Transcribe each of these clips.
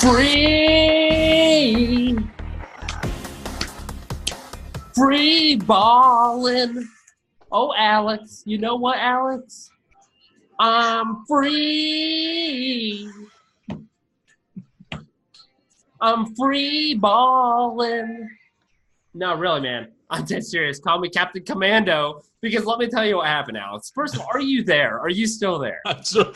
Free ballin'. Oh, Alex, you know what, Alex? I'm free. I'm free ballin'. No, really, man. I'm dead serious. Call me Captain Commando, because let me tell you what happened, Alex. First of all, are you there? Are you still there? I'm still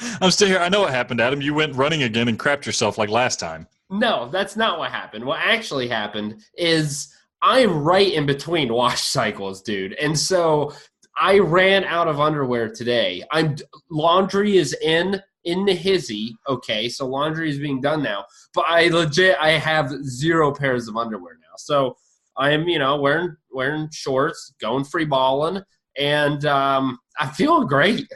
here. I know what happened, Adam. You went running again and crapped yourself like last time. No, that's not what happened. What actually happened is I'm right in between wash cycles, dude. And so I ran out of underwear today. Laundry is in the hizzy. Okay, so laundry is being done now. But I have 0 pairs of underwear now. So I am, wearing shorts, going free balling, and I'm feeling great.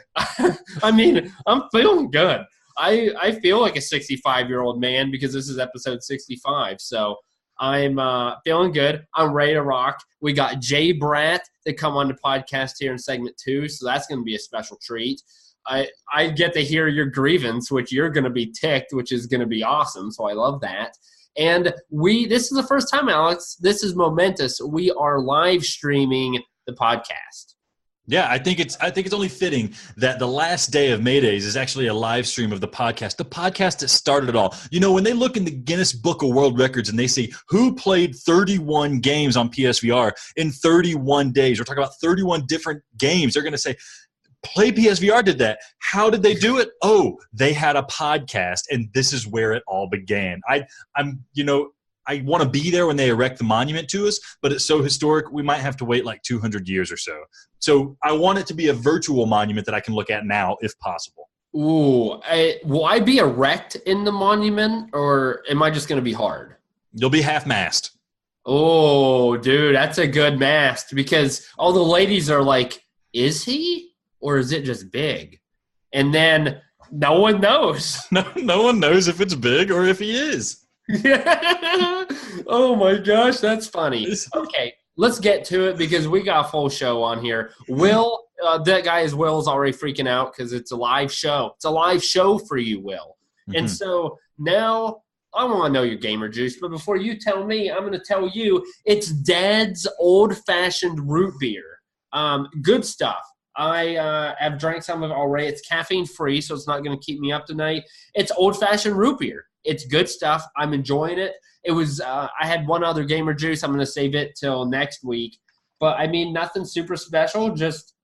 I mean, I'm feeling good. I feel like a 65-year-old man because this is episode 65. So I'm feeling good. I'm ready to rock. We got JayBratt to come on the podcast here in segment 2, so that's going to be a special treat. I get to hear your grievance, which you're going to be ticked, which is going to be awesome, so I love that. And this is the first time, Alex, this is momentous. We are live streaming the podcast. Yeah, I think it's only fitting that the last day of May Days is actually a live stream of the podcast that started it all. You know, when they look in the Guinness Book of World Records and they see who played 31 games on PSVR in 31 days, we're talking about 31 different games, they're going to say, PlayPSVR did that. How did they do it? Oh, they had a podcast, and this is where it all began. I want to be there when they erect the monument to us, but it's so historic, we might have to wait like 200 years or so. So I want it to be a virtual monument that I can look at now, if possible. Ooh, will I be erect in the monument, or am I just going to be hard? You'll be half-mast. Oh, dude, that's a good mast, because all the ladies are like, is he? Or is it just big? And then no one knows. No one knows if it's big or if he is. Oh my gosh, that's funny. Okay, let's get to it because we got a full show on here. Will, that guy is Will's already freaking out because it's a live show. It's a live show for you, Will. Mm-hmm. And so now I want to know your gamer juice, but before you tell me, I'm going to tell you it's Dad's old-fashioned root beer. Good stuff. I have drank some of it already. It's caffeine-free, so it's not going to keep me up tonight. It's old-fashioned root beer. It's good stuff. I'm enjoying it. It was I had one other gamer juice. I'm going to save it till next week. But, I mean, nothing super special. Just,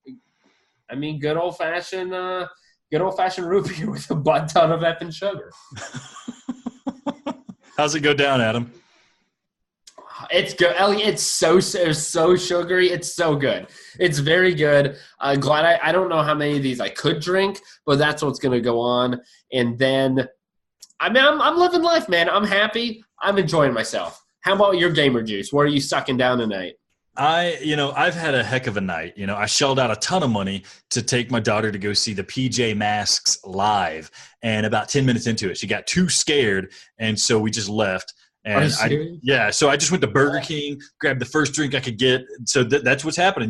I mean, good old-fashioned root beer with a butt ton of effing sugar. How's it go down, Adam? It's good. It's so sugary. It's so good. It's very good. Glad I don't know how many of these I could drink, but that's what's going to go on. And then, I mean, I'm living life, man. I'm happy. I'm enjoying myself. How about your gamer juice? What are you sucking down tonight? I've had a heck of a night. I shelled out a ton of money to take my daughter to go see the PJ Masks live. And about 10 minutes into it, she got too scared. And so we just left. And so I just went to Burger King, grabbed the first drink I could get. So that's what's happening.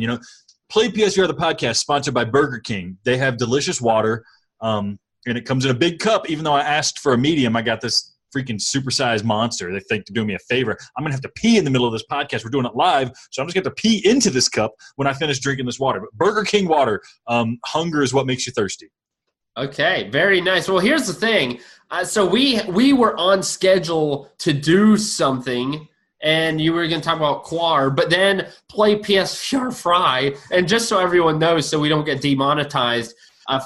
Play PSVR, the podcast, sponsored by Burger King. They have delicious water, and it comes in a big cup. Even though I asked for a medium, I got this freaking supersized monster. They think to do me a favor. I'm going to have to pee in the middle of this podcast. We're doing it live, so I'm just going to have to pee into this cup when I finish drinking this water. But Burger King water, hunger is what makes you thirsty. Okay, very nice. Well, here's the thing. So we were on schedule to do something, and you were going to talk about Quar, but then play PSVR Fry. And just so everyone knows, so we don't get demonetized,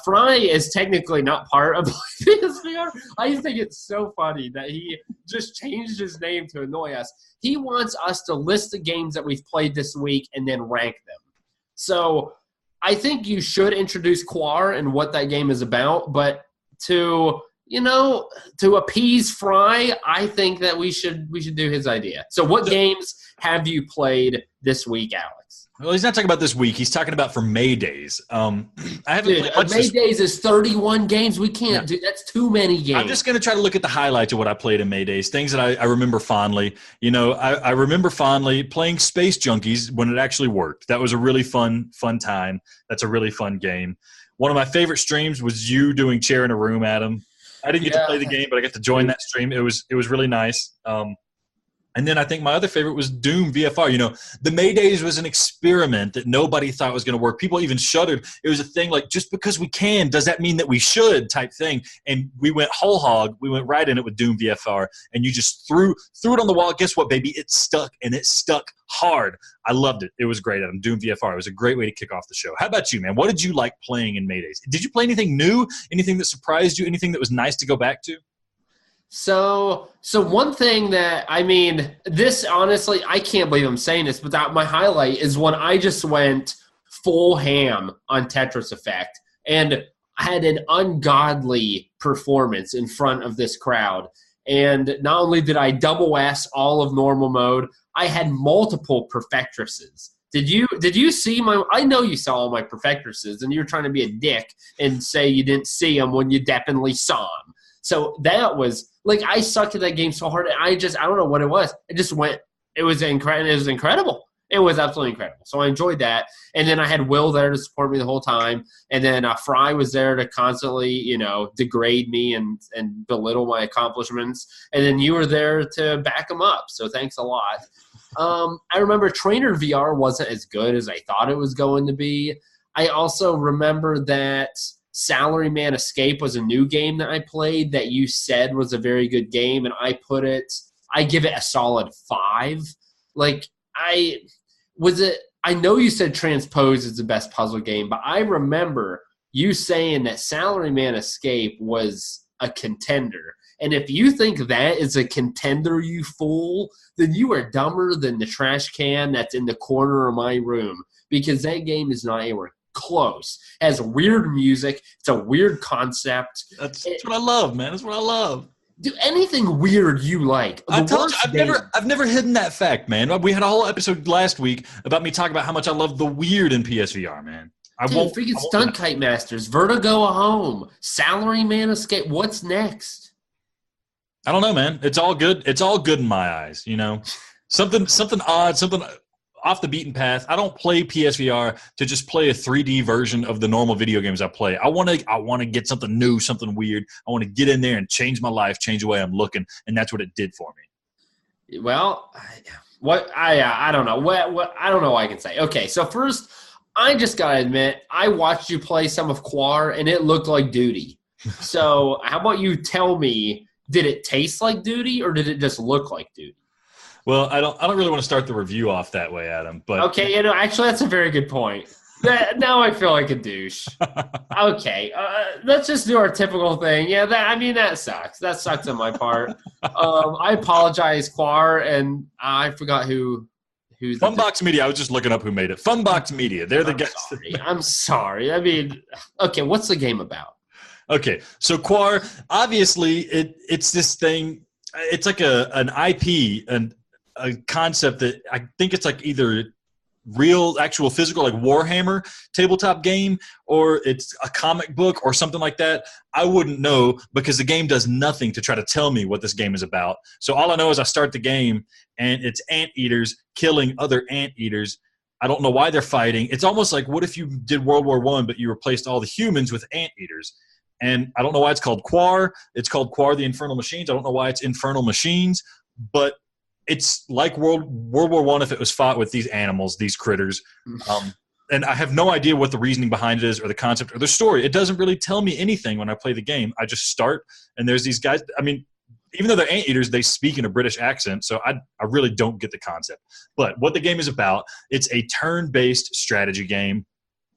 Fry is technically not part of PSVR. I think it's so funny that he just changed his name to annoy us. He wants us to list the games that we've played this week and then rank them. So I think you should introduce Quar and what that game is about, but to appease Fry, I think that we should do his idea. So what games have you played this week, Alex? Well, he's not talking about this week. He's talking about for May Days. I haven't played much. May Days is 31 games. We can't do that's too many games. I'm just going to try to look at the highlights of what I played in May Days, things that I remember fondly. I remember fondly playing Space Junkies when it actually worked. That was a really fun time. That's a really fun game. One of my favorite streams was you doing Chair in a Room, Adam. I didn't get to Yeah. play the game, but I got to join that stream. It was really nice. And then I think my other favorite was Doom VFR. You know, the Maydays was an experiment that nobody thought was going to work. People even shuddered. It was a thing like, just because we can, does that mean that we should type thing? And we went whole hog. We went right in it with Doom VFR. And you just threw it on the wall. Guess what, baby? It stuck, and it stuck hard. I loved it. It was great. Doom VFR. It was a great way to kick off the show. How about you, man? What did you like playing in Maydays? Did you play anything new? Anything that surprised you? Anything that was nice to go back to? So one thing that, I mean, this honestly, I can't believe I'm saying this, but my highlight is when I just went full ham on Tetris Effect and had an ungodly performance in front of this crowd. And not only did I double S all of normal mode, I had multiple perfectresses. Did you see my? I know you saw all my perfectresses, and you're trying to be a dick and say you didn't see them when you definitely saw them. So that was like, I sucked at that game so hard. And I don't know what it was. It just went. It was incredible. It was incredible. It was absolutely incredible. So I enjoyed that. And then I had Will there to support me the whole time. And then Fry was there to constantly, degrade me and belittle my accomplishments. And then you were there to back them up. So thanks a lot. I remember Trainer VR wasn't as good as I thought it was going to be. I also remember that Salaryman Escape was a new game that I played that you said was a very good game, and I give it a solid 5. I know you said Transpose is the best puzzle game, but I remember you saying that Salaryman Escape was a contender. And if you think that is a contender, you fool, then you are dumber than the trash can that's in the corner of my room, because that game is not anywhere close. It has weird music. It's a weird concept. That's what I love, man. That's what I love. Do anything weird you like. I told you, I've never hidden that fact, man. We had a whole episode last week about me talking about how much I love the weird in PSVR, man. Freaking Stunt Kite Masters, Vertigo Home, Salaryman Escape. What's next? I don't know, man. It's all good. It's all good in my eyes, Something odd, something off the beaten path. I don't play PSVR to just play a 3D version of the normal video games I play. I want to get something new, something weird. I want to get in there and change my life, change the way I'm looking, and that's what it did for me. Well, I don't know. What I don't know what I can say. Okay, so first, I just got to admit, I watched you play some of Quar, and it looked like Duty. So how about you tell me, did it taste like Duty, or did it just look like Duty? Well, I don't really want to start the review off that way, Adam. But okay, actually, that's a very good point. Now I feel like a douche. Okay, let's just do our typical thing. Yeah, that sucks. That sucks on my part. I apologize, Quar, and I forgot who's Funbox Media. I was just looking up who made it. Funbox Media. They're the guys. I'm sorry. I mean, okay, what's the game about? Okay, so Quar, obviously, it's this thing. It's like an IP and a concept that I think it's like either real, actual, physical, like Warhammer tabletop game, or it's a comic book or something like that. I wouldn't know, because the game does nothing to try to tell me what this game is about. So all I know is I start the game and it's anteaters killing other anteaters. I don't know why they're fighting. It's almost like, what if you did World War I, but you replaced all the humans with anteaters? And I don't know why it's called Quar. It's called Quar the Infernal Machines. I don't know why it's Infernal Machines, but it's like World War I if it was fought with these animals, these critters. And I have no idea what the reasoning behind it is, or the concept, or the story. It doesn't really tell me anything when I play the game. I just start, and there's these guys. I mean, even though they're anteaters, they speak in a British accent, so I really don't get the concept. But what the game is about, it's a turn-based strategy game.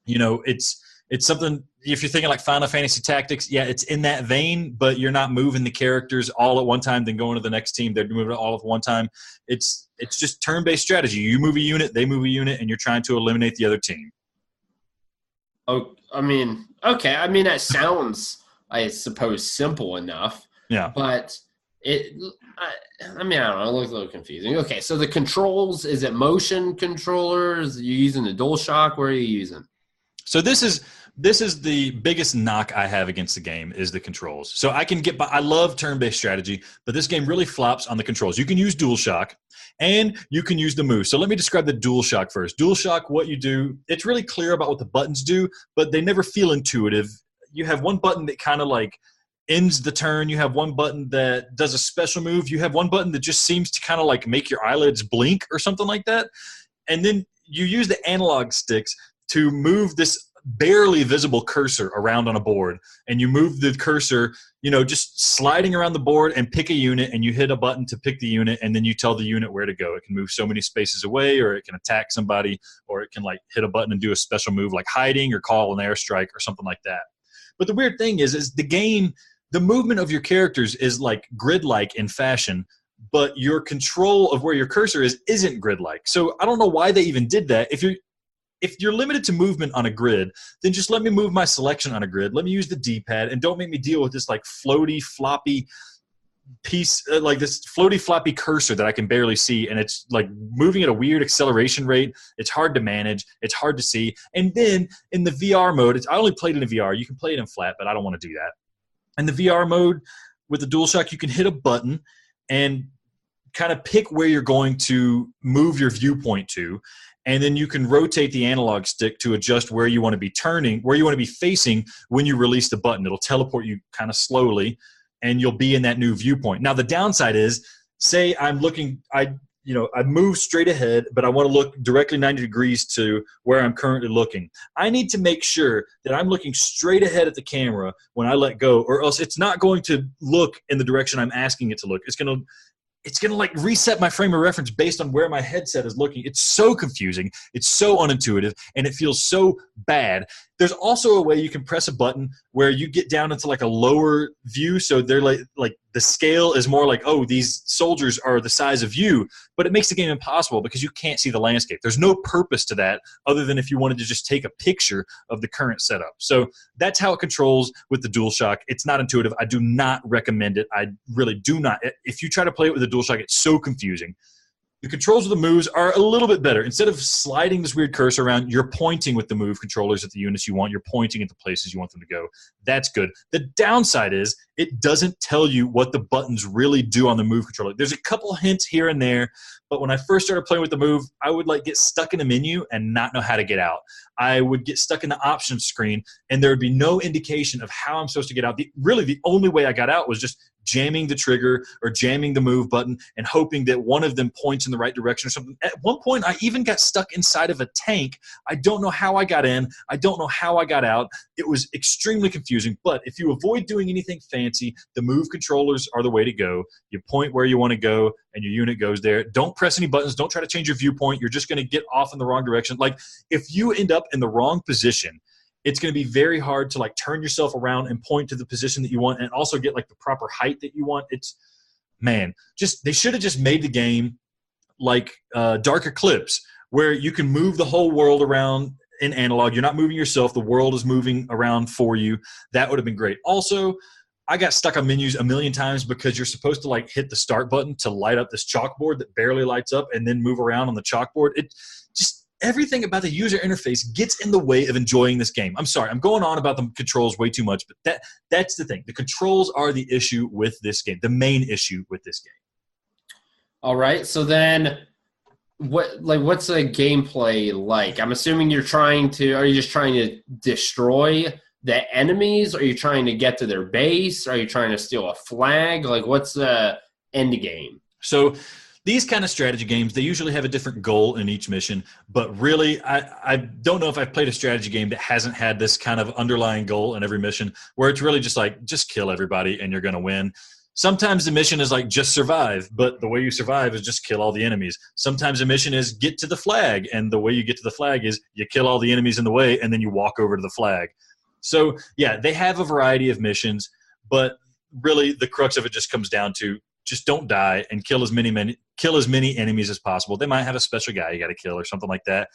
It's something, if you're thinking like Final Fantasy Tactics, yeah, it's in that vein, but you're not moving the characters all at one time, then going to the next team. They're moving it all at one time. It's just turn-based strategy. You move a unit, they move a unit, and you're trying to eliminate the other team. Oh, I mean, okay. I mean, that sounds, I suppose, simple enough. Yeah. But I don't know. It looks a little confusing. Okay, so the controls, is it motion controllers? Are you using the DualShock? Where are you using? So this is the biggest knock I have against the game, is the controls. So I can get by. I love turn-based strategy, but this game really flops on the controls. You can use DualShock, and you can use the move. So let me describe the DualShock first. DualShock, what you do, it's really clear about what the buttons do, but they never feel intuitive. You have one button that kind of like ends the turn. You have one button that does a special move. You have one button that just seems to kind of like make your eyelids blink or something like that. And then you use the analog sticks to move this barely visible cursor around on a board. And you move the cursor, just sliding around the board, and pick a unit, and you hit a button to pick the unit, and then you tell the unit where to go. It can move so many spaces away, or it can attack somebody, or it can like hit a button and do a special move like hiding or call an airstrike or something like that. But the weird thing is the game, the movement of your characters is like grid-like in fashion, but your control of where your cursor isn't grid-like. So I don't know why they even did that. If you're limited to movement on a grid, then just let me move my selection on a grid. Let me use the D-pad, and don't make me deal with this like floaty, floppy piece, like this floaty, floppy cursor that I can barely see, and it's like moving at a weird acceleration rate. It's hard to manage. It's hard to see. And then in the VR mode, I only played it in VR. You can play it in flat, but I don't want to do that. In the VR mode with the DualShock, you can hit a button and kind of pick where you're going to move your viewpoint to. And then you can rotate the analog stick to adjust where you want to be turning, where you want to be facing when you release the button. It'll teleport you kind of slowly, and you'll be in that new viewpoint. Now, the downside is, say I'm looking, I move straight ahead, but I want to look directly 90 degrees to where I'm currently looking. I need to make sure that I'm looking straight ahead at the camera when I let go, or else it's not going to look in the direction I'm asking it to look. It's going to like reset my frame of reference based on where my headset is looking. It's so confusing. It's so unintuitive, and it feels so bad. There's also a way you can press a button where you get down into like a lower view. So they're like the scale is more like, oh, these soldiers are the size of you, but it makes the game impossible because you can't see the landscape. There's no purpose to that other than if you wanted to just take a picture of the current setup. So that's how it controls with the DualShock. It's not intuitive. I do not recommend it. I really do not. If you try to play it with the DualShock, it's so confusing. The controls of the moves are a little bit better. Instead of sliding this weird cursor around, you're pointing with the move controllers at the units you want. You're pointing at the places you want them to go. That's good. The downside is it doesn't tell you what the buttons really do on the move controller. There's a couple hints here and there, but when I first started playing with the move, I would like get stuck in a menu and not know how to get out. I would get stuck in the options screen, and there would be no indication of how I'm supposed to get out. Really, the only way I got out was just jamming the trigger or jamming the move button and hoping that one of them points in the right direction or something. At one point, I even got stuck inside of a tank. I don't know how I got in. I don't know how I got out. It was extremely confusing, but if you avoid doing anything fancy, the move controllers are the way to go. You point where you want to go, and your unit goes there. Don't press any buttons. Don't try to change your viewpoint. You're just going to get off in the wrong direction. Like, if you end up in the wrong position, it's going to be very hard to like turn yourself around and point to the position that you want and also get like the proper height that you want. They should have just made the game like Dark Eclipse, where you can move the whole world around in analog. You're not moving yourself. The world is moving around for you. That would have been great. Also, I got stuck on menus a million times because you're supposed to like hit the start button to light up this chalkboard that barely lights up and then move around on the chalkboard. Everything about the user interface gets in the way of enjoying this game. I'm sorry, I'm going on about the controls way too much, but that's the thing. The controls are the issue with this game, the main issue with this game. All right, so then what's the gameplay like? I'm assuming are you just trying to destroy the enemies? Are you trying to get to their base? Are you trying to steal a flag? Like, what's the end game? So these kind of strategy games, they usually have a different goal in each mission, but really, I don't know if I've played a strategy game that hasn't had this kind of underlying goal in every mission, where it's really just like, just kill everybody and you're going to win. Sometimes the mission is like, just survive, but the way you survive is just kill all the enemies. Sometimes the mission is get to the flag, and the way you get to the flag is you kill all the enemies in the way, and then you walk over to the flag. So, yeah, they have a variety of missions, but really the crux of it just comes down to just don't die and kill as many enemies as possible. They might have a special guy you got to kill or something like that.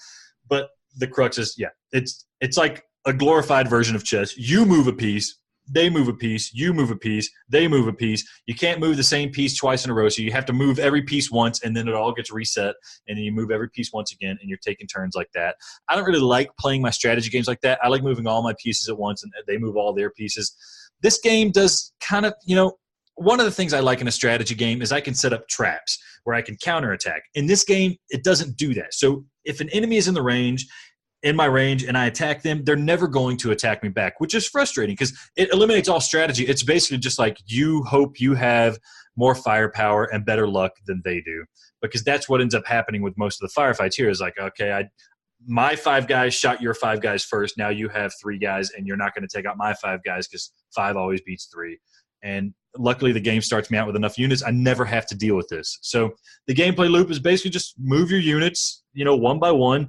But the crux is, yeah, it's like a glorified version of chess. You move a piece, they move a piece, you move a piece, they move a piece. You can't move the same piece twice in a row, so you have to move every piece once, and then it all gets reset, and then you move every piece once again, and you're taking turns like that. I don't really like playing my strategy games like that. I like moving all my pieces at once, and they move all their pieces. This game does kind of, one of the things I like in a strategy game is I can set up traps where I can counterattack. In this game, it doesn't do that. So if an enemy is in the range in my range and I attack them, they're never going to attack me back, which is frustrating because it eliminates all strategy. It's basically just like you hope you have more firepower and better luck than they do, because that's what ends up happening with most of the firefights here is like, okay, my 5 guys shot your 5 guys first. Now you have 3 guys and you're not going to take out my 5 guys because 5 always beats 3. And luckily the game starts me out with enough units. I never have to deal with this. So the gameplay loop is basically just move your units, one by one.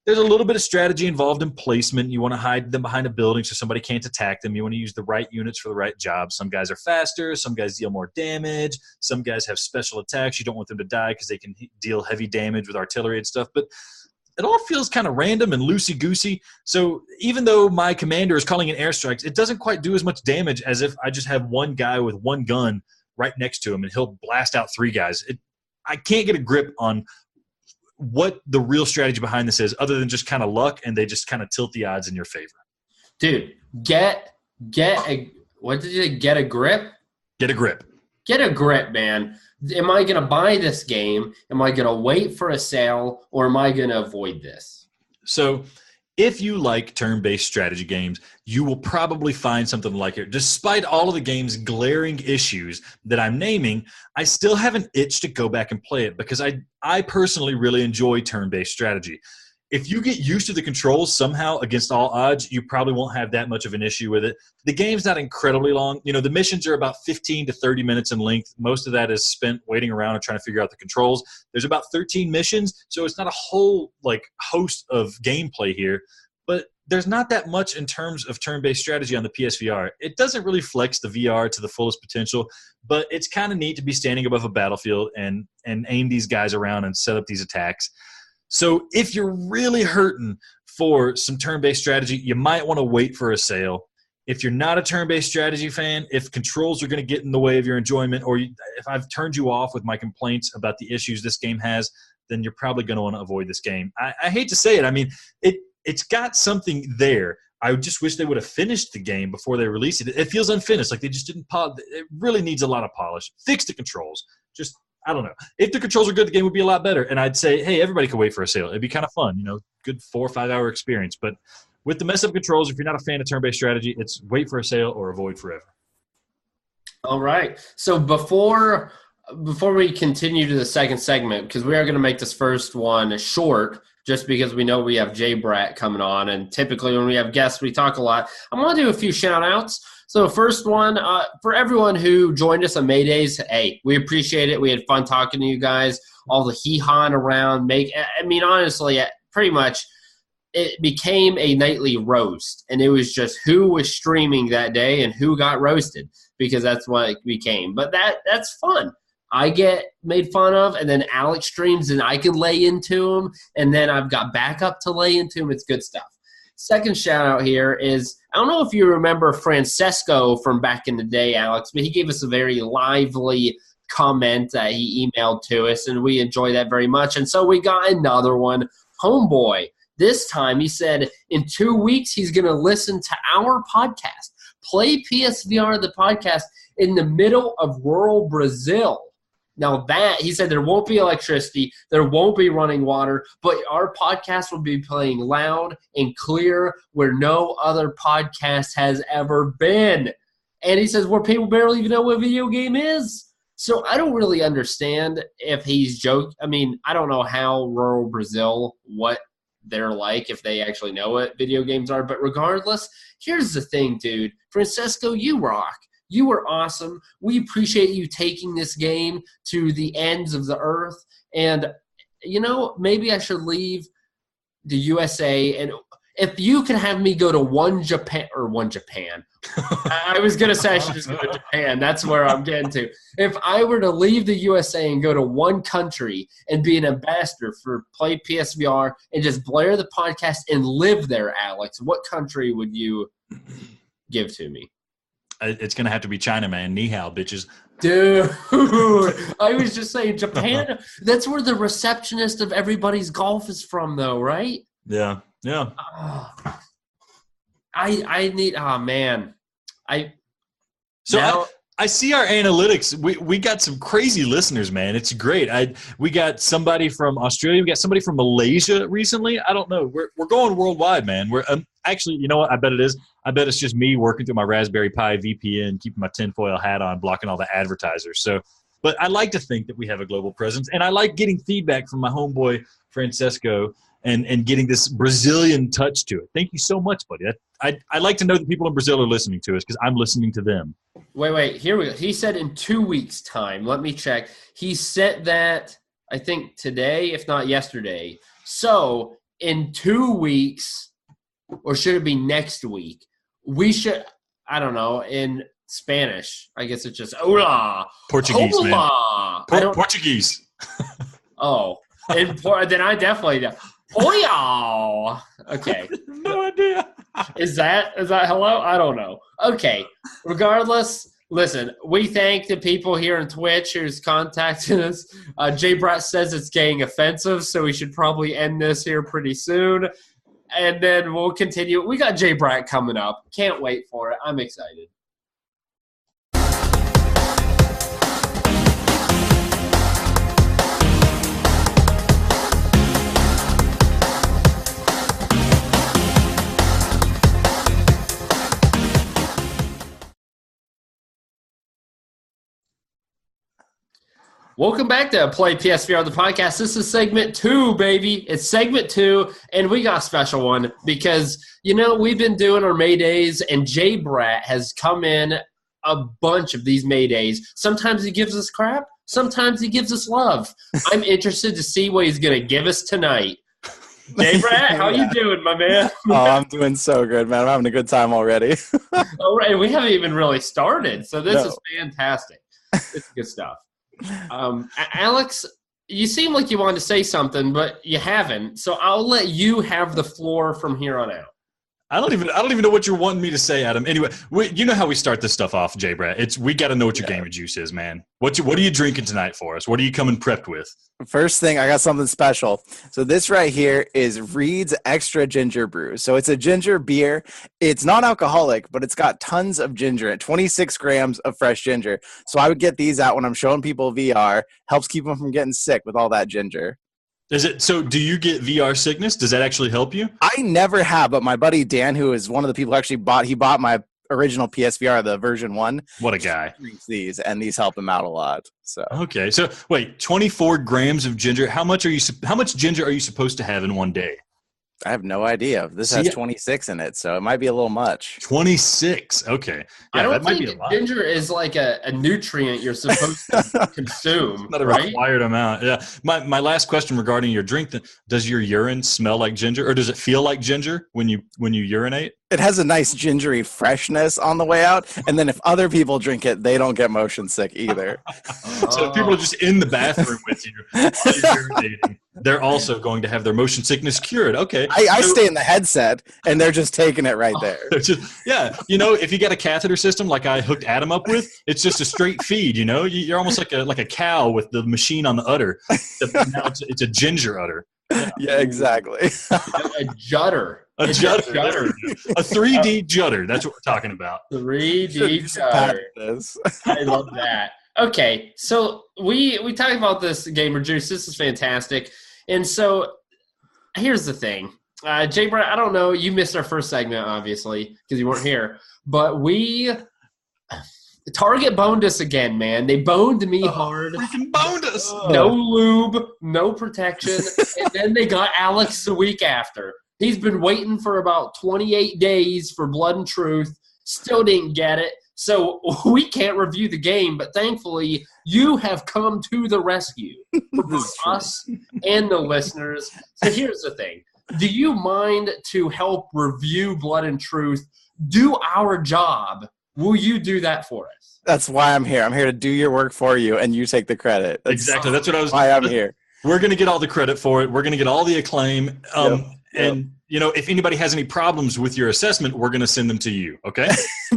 There's a little bit of strategy involved in placement. You want to hide them behind a building so somebody can't attack them. You want to use the right units for the right job. Some guys are faster. Some guys deal more damage. Some guys have special attacks. You don't want them to die because they can deal heavy damage with artillery and stuff. But it all feels kind of random and loosey-goosey. So even though my commander is calling in airstrikes, it doesn't quite do as much damage as if I just have one guy with one gun right next to him and he'll blast out 3 guys. I can't get a grip on what the real strategy behind this is other than just kind of luck, and they just kind of tilt the odds in your favor. Dude, get a what did you say? Get a grip? Get a grip. Get a grip, man. Am I going to buy this game? Am I going to wait for a sale, or am I going to avoid this? So if you like turn-based strategy games, you will probably find something like it. Despite all of the game's glaring issues that I'm naming, I still have an itch to go back and play it because I personally really enjoy turn-based strategy. If you get used to the controls somehow against all odds, you probably won't have that much of an issue with it. The game's not incredibly long. The missions are about 15 to 30 minutes in length. Most of that is spent waiting around and trying to figure out the controls. There's about 13 missions, so it's not a whole host of gameplay here. But there's not that much in terms of turn-based strategy on the PSVR. It doesn't really flex the VR to the fullest potential, but it's kind of neat to be standing above a battlefield and aim these guys around and set up these attacks. So if you're really hurting for some turn-based strategy, you might want to wait for a sale. If you're not a turn-based strategy fan, if controls are going to get in the way of your enjoyment, or if I've turned you off with my complaints about the issues this game has, then you're probably going to want to avoid this game. I hate to say it. I mean, it's got something there. I just wish they would have finished the game before they released it. It feels unfinished, like they just didn't polish. It really needs a lot of polish. Fix the controls. Just, I don't know. If the controls are good, the game would be a lot better. And I'd say, hey, everybody could wait for a sale. It'd be kind of fun, good 4 or 5 hour experience. But with the mess up controls, if you're not a fan of turn-based strategy, it's wait for a sale or avoid forever. All right. So before we continue to the second segment, because we are going to make this first one short, just because we know we have JayBratt coming on, and typically when we have guests, we talk a lot. I'm going to do a few shout-outs. So first one, for everyone who joined us on May Days, hey, we appreciate it. We had fun talking to you guys, all the hee-hawing around. Honestly, pretty much it became a nightly roast, and it was just who was streaming that day and who got roasted, because that's what it became. But that's fun. I get made fun of, and then Alex streams, and I can lay into him, and then I've got backup to lay into him. It's good stuff. Second shout-out here is, I don't know if you remember Francesco from back in the day, Alex, but he gave us a very lively comment that he emailed to us, and we enjoy that very much. And so we got another one, Homeboy. This time he said in 2 weeks he's going to listen to our podcast, Play PSVR, the podcast, in the middle of rural Brazil. Now that, he said there won't be electricity, there won't be running water, but our podcast will be playing loud and clear where no other podcast has ever been. And he says where people barely even know what a video game is. So I don't really understand if he's joking. I don't know how rural Brazil, what they're like, if they actually know what video games are. But regardless, here's the thing, dude. Francesco, you rock. You were awesome. We appreciate you taking this game to the ends of the earth. And, maybe I should leave the USA. And if you could have me go to one Japan. I was going to say I should just go to Japan. That's where I'm getting to. If I were to leave the USA and go to one country and be an ambassador for Play PSVR and just blare the podcast and live there, Alex, what country would you give to me? It's going to have to be China, man. Ni hao, bitches. Dude, I was just saying Japan. That's where the receptionist of everybody's golf is from, though, right? Yeah. I need. Oh man, I see our analytics. We got some crazy listeners, man. It's great. We got somebody from Australia. We got somebody from Malaysia recently. I don't know. We're going worldwide, man. We're actually, you know what? I bet it is. I bet it's just me working through my Raspberry Pi VPN, keeping my tinfoil hat on, blocking all the advertisers. So, but I like to think that we have a global presence, and I like getting feedback from my homeboy Francesco and getting this Brazilian touch to it. Thank you so much, buddy. I like to know that people in Brazil are listening to us because I'm listening to them. Wait. Here we go. He said in 2 weeks' time. Let me check. He said that, I think, today, if not yesterday. So in 2 weeks, or should it be next week, we should, I don't know, in Spanish, I guess it's just hola. Portuguese, hola. man. Portuguese. Oh. Then I definitely know. Hola. Okay. No idea. Is that hello? I don't know. Okay. Regardless, listen, we thank the people here on Twitch who's contacted us. JayBratt says it's getting offensive, so we should probably end this here pretty soon. And then we'll continue. We got JayBratt coming up. Can't wait for it. I'm excited. Welcome back to Play PSVR, the podcast. This is segment 2, baby. It's segment 2, and we got a special one because, you know, we've been doing our Maydays, and JayBratt has come in a bunch of these Maydays. Sometimes he gives us crap. Sometimes he gives us love. I'm interested to see what he's going to give us tonight. JayBratt, how you doing, my man? Oh, I'm doing so good, man. I'm having a good time already. All right, we haven't even really started, so this is fantastic. It's good stuff. Alex, you seem like you wanted to say something, but you haven't. So I'll let you have the floor from here on out. I don't even know what you're wanting me to say, Adam. Anyway, you know how we start this stuff off, JayBratt. We got to know what your gamer juice is, man. What are you drinking tonight for us? What are you coming prepped with? First thing, I got something special. So this right here is Reed's Extra Ginger Brew. So it's a ginger beer. It's non-alcoholic, but it's got tons of ginger in it, 26 grams of fresh ginger. So I would get these out when I'm showing people VR. Helps keep them from getting sick with all that ginger. So do you get VR sickness? Does that actually help you? I never have, but my buddy Dan, who is one of the people who actually bought my original PSVR, the version 1. What a guy. Drinks these, and these help him out a lot. So okay. So wait, 24 grams of ginger. How much ginger are you supposed to have in one day? I have no idea. This has 26 in it, so it might be a little much. 26. Okay. Yeah, I don't think ginger is like a nutrient you're supposed to consume. Not a required amount. Yeah. My last question regarding your drink: does your urine smell like ginger, or does it feel like ginger when you urinate? It has a nice gingery freshness on the way out, and then if other people drink it, they don't get motion sick either. So if people are just in the bathroom with you while you're urinating, they're also going to have their motion sickness cured. Okay. I stay in the headset, and they're just taking it right there. Yeah. You know, if you got a catheter system like I hooked Adam up with, it's just a straight feed, you know? You're almost like a cow with the machine on the udder. Now it's a ginger udder. Yeah, exactly. A judder. A judder. A 3D judder. That's what we're talking about. 3D judder. I love that. Okay, so we talked about this gamer juice. This is fantastic. And so here's the thing. JayBratt, I don't know. You missed our first segment, obviously, because you weren't here. But Target boned us again, man. They boned me hard. Freaking boned us. No lube, no protection. And then they got Alex the week after. He's been waiting for about 28 days for Blood and Truth. Still didn't get it. So we can't review the game, but thankfully you have come to the rescue for us and the listeners. So here's the thing. Do you mind to help review Blood and Truth? Do our job. Will you do that for us? That's why I'm here. I'm here to do your work for you, and you take the credit. Exactly. That's what I was. Why I'm here. We're going to get all the credit for it. We're going to get all the acclaim. And, you know, if anybody has any problems with your assessment, we're going to send them to you. Okay?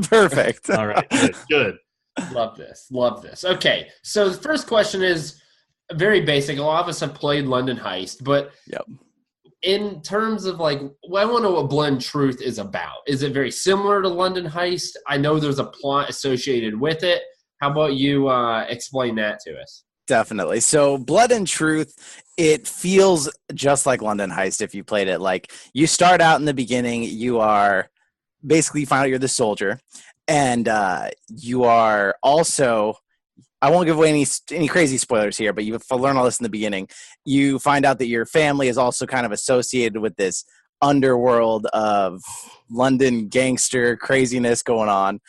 Perfect. All right. Good. Love this. Okay. So the first question is very basic. A lot of us have played London Heist, but in terms of I want to know what Blood and Truth is about. Is it very similar to London Heist? I know there's a plot associated with it, How about you explain that to us? Definitely. So Blood and Truth, it feels just like London Heist if you played it. Like you start out in the beginning, you are basically you find out you're the soldier, and you are also, I won't give away any crazy spoilers here, but you learn all this in the beginning. You find out that your family is also kind of associated with this underworld of London gangster craziness going on.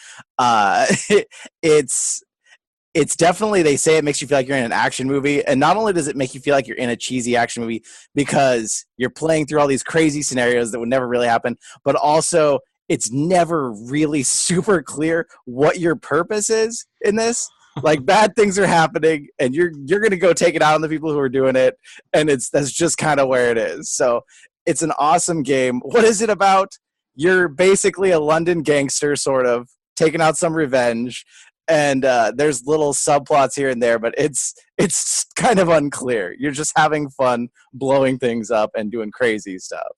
It's definitely, they say it makes you feel like you're in an action movie. And not only does it make you feel like you're in a cheesy action movie because you're playing through all these crazy scenarios that would never really happen, but also it's never really super clear what your purpose is in this. Like bad things are happening and you're going to go take it out on the people who are doing it. And that's just kind of where it is. So it's an awesome game. What is it about? You're basically a London gangster, sort of taking out some revenge. And there's little subplots here and there, but it's kind of unclear. You're just having fun, blowing things up, and doing crazy stuff.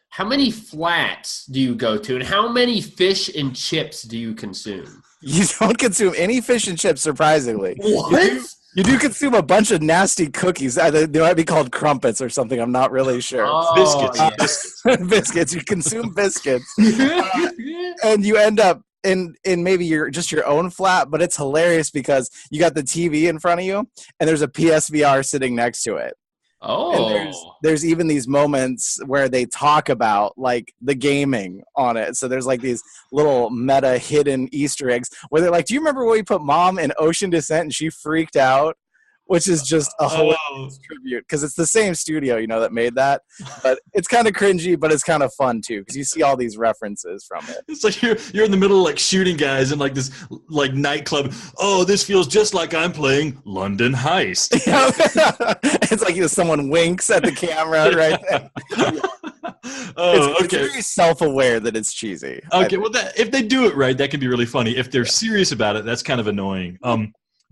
How many flats do you go to, and how many fish and chips do you consume? You don't consume any fish and chips, surprisingly. What? You do consume a bunch of nasty cookies. They might be called crumpets or something. I'm not really sure. Oh, Biscuits. yeah. Biscuits. Biscuits. You consume biscuits. And you end up in maybe your own flat, but it's hilarious because you got the TV in front of you and there's a PSVR sitting next to it. Oh, and there's even these moments where they talk about like the gaming on it. So there's like these little meta hidden Easter eggs where they're like, "Do you remember when we put Mom in Ocean Descent and she freaked out?" Which is just a hilarious tribute because it's the same studio, that made that. But it's kind of cringy, but it's kind of fun too because you see all these references from it. It's like you're in the middle of like shooting guys in like this like nightclub. Oh, this feels just like I'm playing London Heist. It's like someone winks at the camera right there. It's very self-aware that it's cheesy. Okay, well, if they do it right, that can be really funny. If they're serious about it, that's kind of annoying.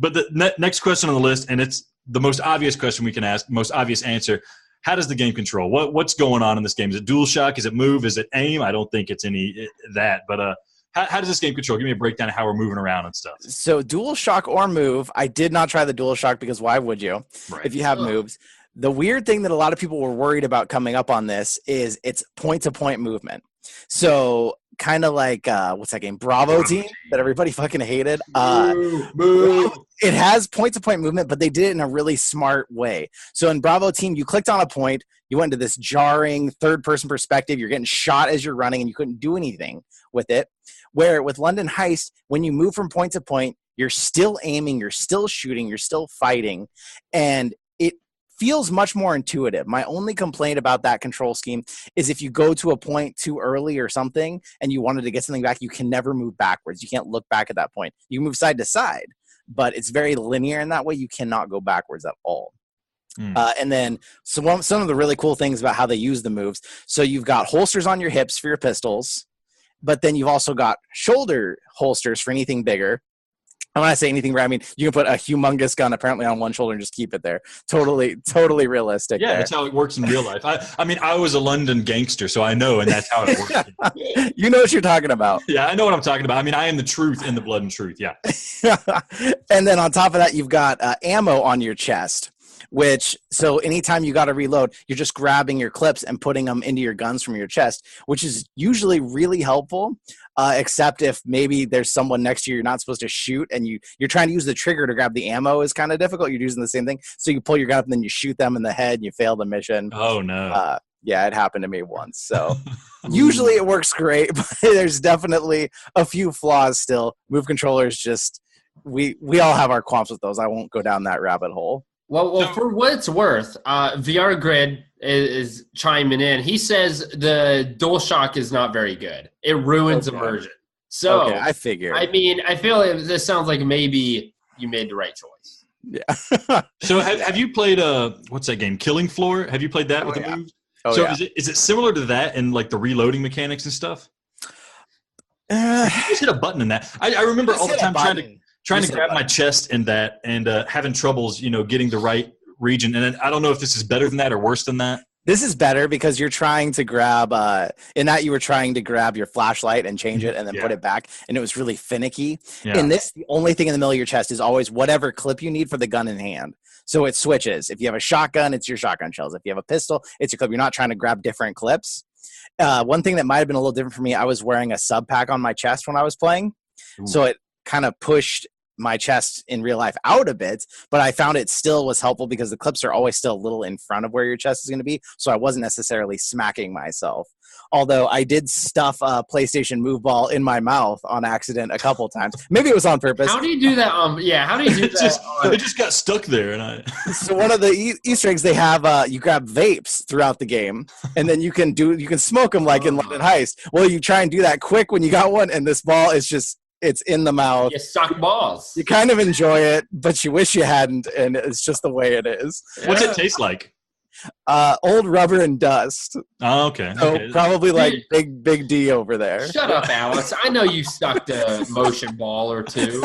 But the next question on the list, and it's the most obvious question we can ask, most obvious answer, how does the game control? What's going on in this game? Is it DualShock? Is it move? Is it aim? I don't think it's any that. But how does this game control? Give me a breakdown of how we're moving around and stuff. So DualShock or move, I did not try the DualShock because why would you if you have moves? The weird thing that a lot of people were worried about coming up on this is it's point-to-point movement. So kind of like what's that game, Bravo Team, that everybody fucking hated. It has point-to-point movement, but they did it in a really smart way. So in Bravo Team, you clicked on a point, you went into this jarring third-person perspective, you're getting shot as you're running, and you couldn't do anything with it. Where with London Heist, when you move from point to point, you're still aiming, you're still shooting, you're still fighting, and it feels much more intuitive. My only complaint about that control scheme is if you go to a point too early or something and you wanted to get something back, you can never move backwards. You can't look back at that point. You can move side to side, but it's very linear in that way. You cannot go backwards at all. And then some of the really cool things about how they use the moves. So you've got holsters on your hips for your pistols, but then you've also got shoulder holsters for anything bigger. And when I say anything, I mean you can put a humongous gun apparently on one shoulder and just keep it there. Totally realistic. Yeah, there. that's how it works in real life. I mean, I was a London gangster, so I know, and that's how it works. You know what you're talking about. Yeah, I know what I'm talking about. I mean, I am the truth in the Blood and Truth, yeah. And then on top of that, you've got ammo on your chest. So anytime you got to reload, you're just grabbing your clips and putting them into your guns from your chest, which is usually really helpful, except if maybe there's someone next to you you're not supposed to shoot and you're trying to use the trigger to grab the ammo is kind of difficult. You're using the same thing. So you pull your gun up and then you shoot them in the head and you fail the mission. Oh, no. Yeah, it happened to me once. So usually it works great, but there's definitely a few flaws still. Move controllers just, we all have our qualms with those. I won't go down that rabbit hole. Well, for what it's worth, VR Grid is chiming in. He says the DualShock is not very good. It ruins immersion. So, okay, I figure. I mean, I feel like this sounds like maybe you made the right choice. Yeah. So have you played what's that game? Killing Floor? Have you played that with the moves? Oh, so yeah. is it similar to that and like the reloading mechanics and stuff? You just hit a button in that. I remember all the time trying to grab my chest in that and having troubles, getting the right region. And I don't know if this is better than that or worse than that. This is better because you're trying to grab, in that you were trying to grab your flashlight and change it and then put it back, and it was really finicky. Yeah. In this, the only thing in the middle of your chest is always whatever clip you need for the gun in hand. So it switches. If you have a shotgun, it's your shotgun shells. If you have a pistol, it's your clip. You're not trying to grab different clips. One thing that might have been a little different for me, I was wearing a sub pack on my chest when I was playing. Ooh. So it kind of pushed my chest in real life out a bit, but I found it still was helpful because the clips are always still a little in front of where your chest is going to be. So I wasn't necessarily smacking myself. Although I did stuff a PlayStation Move Ball in my mouth on accident a couple times. Maybe it was on purpose. How do you do that? How do you do that? It just got stuck there, and So one of the Easter eggs they have, you grab vapes throughout the game, and then you can smoke them like in London Heist. Well, you try and do that quick when you got one, and this ball is just. It's in the mouth. You suck balls. You kind of enjoy it, but you wish you hadn't, and it's just the way it is. What's it taste like? Old rubber and dust. Oh, okay. So okay. probably like big D over there. Shut up, Alex. I know you sucked a motion ball or two.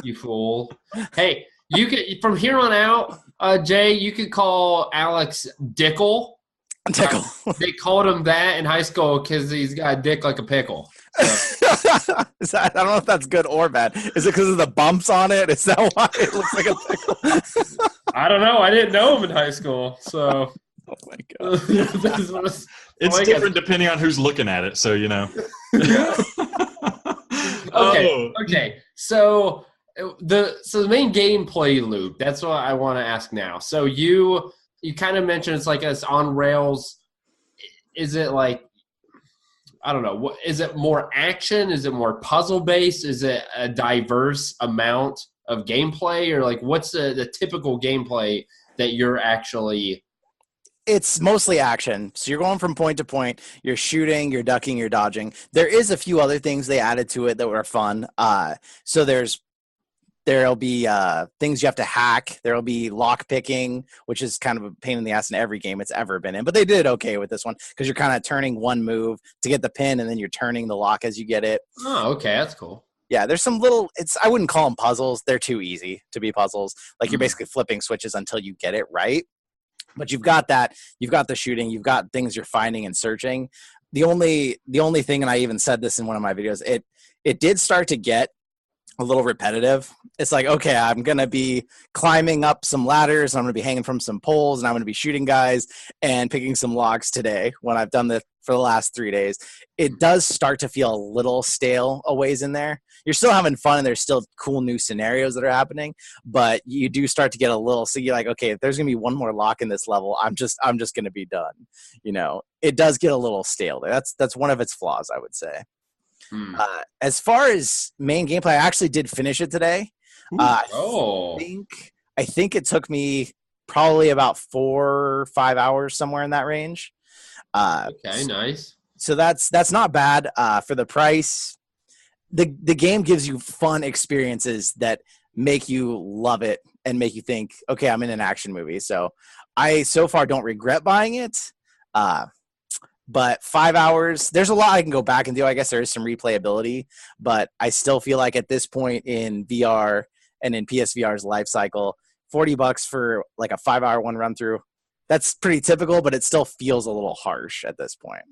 You fool. Hey, you can from here on out, Jay. You could call Alex Dickle. Tickle. They called him that in high school because he's got a dick like a pickle. So. I don't know if that's good or bad. Is it because of the bumps on it? Is that why it looks like a pickle? I don't know. I didn't know him in high school, so. Oh my god. It's different depending on who's looking at it, so you know. Okay. So the main gameplay loop. That's what I want to ask now. So you kind of mentioned it's like it's on rails. Is it like? I don't know. What is it? More action? Is it more puzzle based? Is it a diverse amount of gameplay, or like what's the typical gameplay that you're actually? It's mostly action. So you're going from point to point. You're shooting, you're ducking, you're dodging. There is a few other things they added to it that were fun. So there'll be things you have to hack. There'll be lock picking, which is kind of a pain in the ass in every game it's ever been in. But they did okay with this one because you're kind of turning one move to get the pin, and then you're turning the lock as you get it. Oh, okay, that's cool. Yeah, there's some little. I wouldn't call them puzzles. They're too easy to be puzzles. Like you're basically flipping switches until you get it right. But you've got that. You've got the shooting. You've got things you're finding and searching. The only thing, and I even said this in one of my videos, it did start to get a little repetitive. It's like, okay, I'm going to be climbing up some ladders. I'm going to be hanging from some poles, and I'm going to be shooting guys and picking some logs today when I've done this for the last 3 days. It does start to feel a little stale a ways in there. You're still having fun, and there's still cool new scenarios that are happening, but you do start to get a little, so you're like, okay, if there's going to be one more lock in this level, I'm just going to be done. You know, it does get a little stale there. That's one of its flaws, I would say. As far as main gameplay, I actually did finish it today. I think it took me probably about 4 or 5 hours, somewhere in that range. Okay, nice. So that's not bad for the price. The game gives you fun experiences that make you love it and make you think, okay, I'm in an action movie. So I so far don't regret buying it. But 5 hours, there's a lot I can go back and do. I guess there is some replayability, but I still feel like at this point in VR and in PSVR's life cycle, $40 for like a 5 hour one run through, that's pretty typical, but it still feels a little harsh at this point.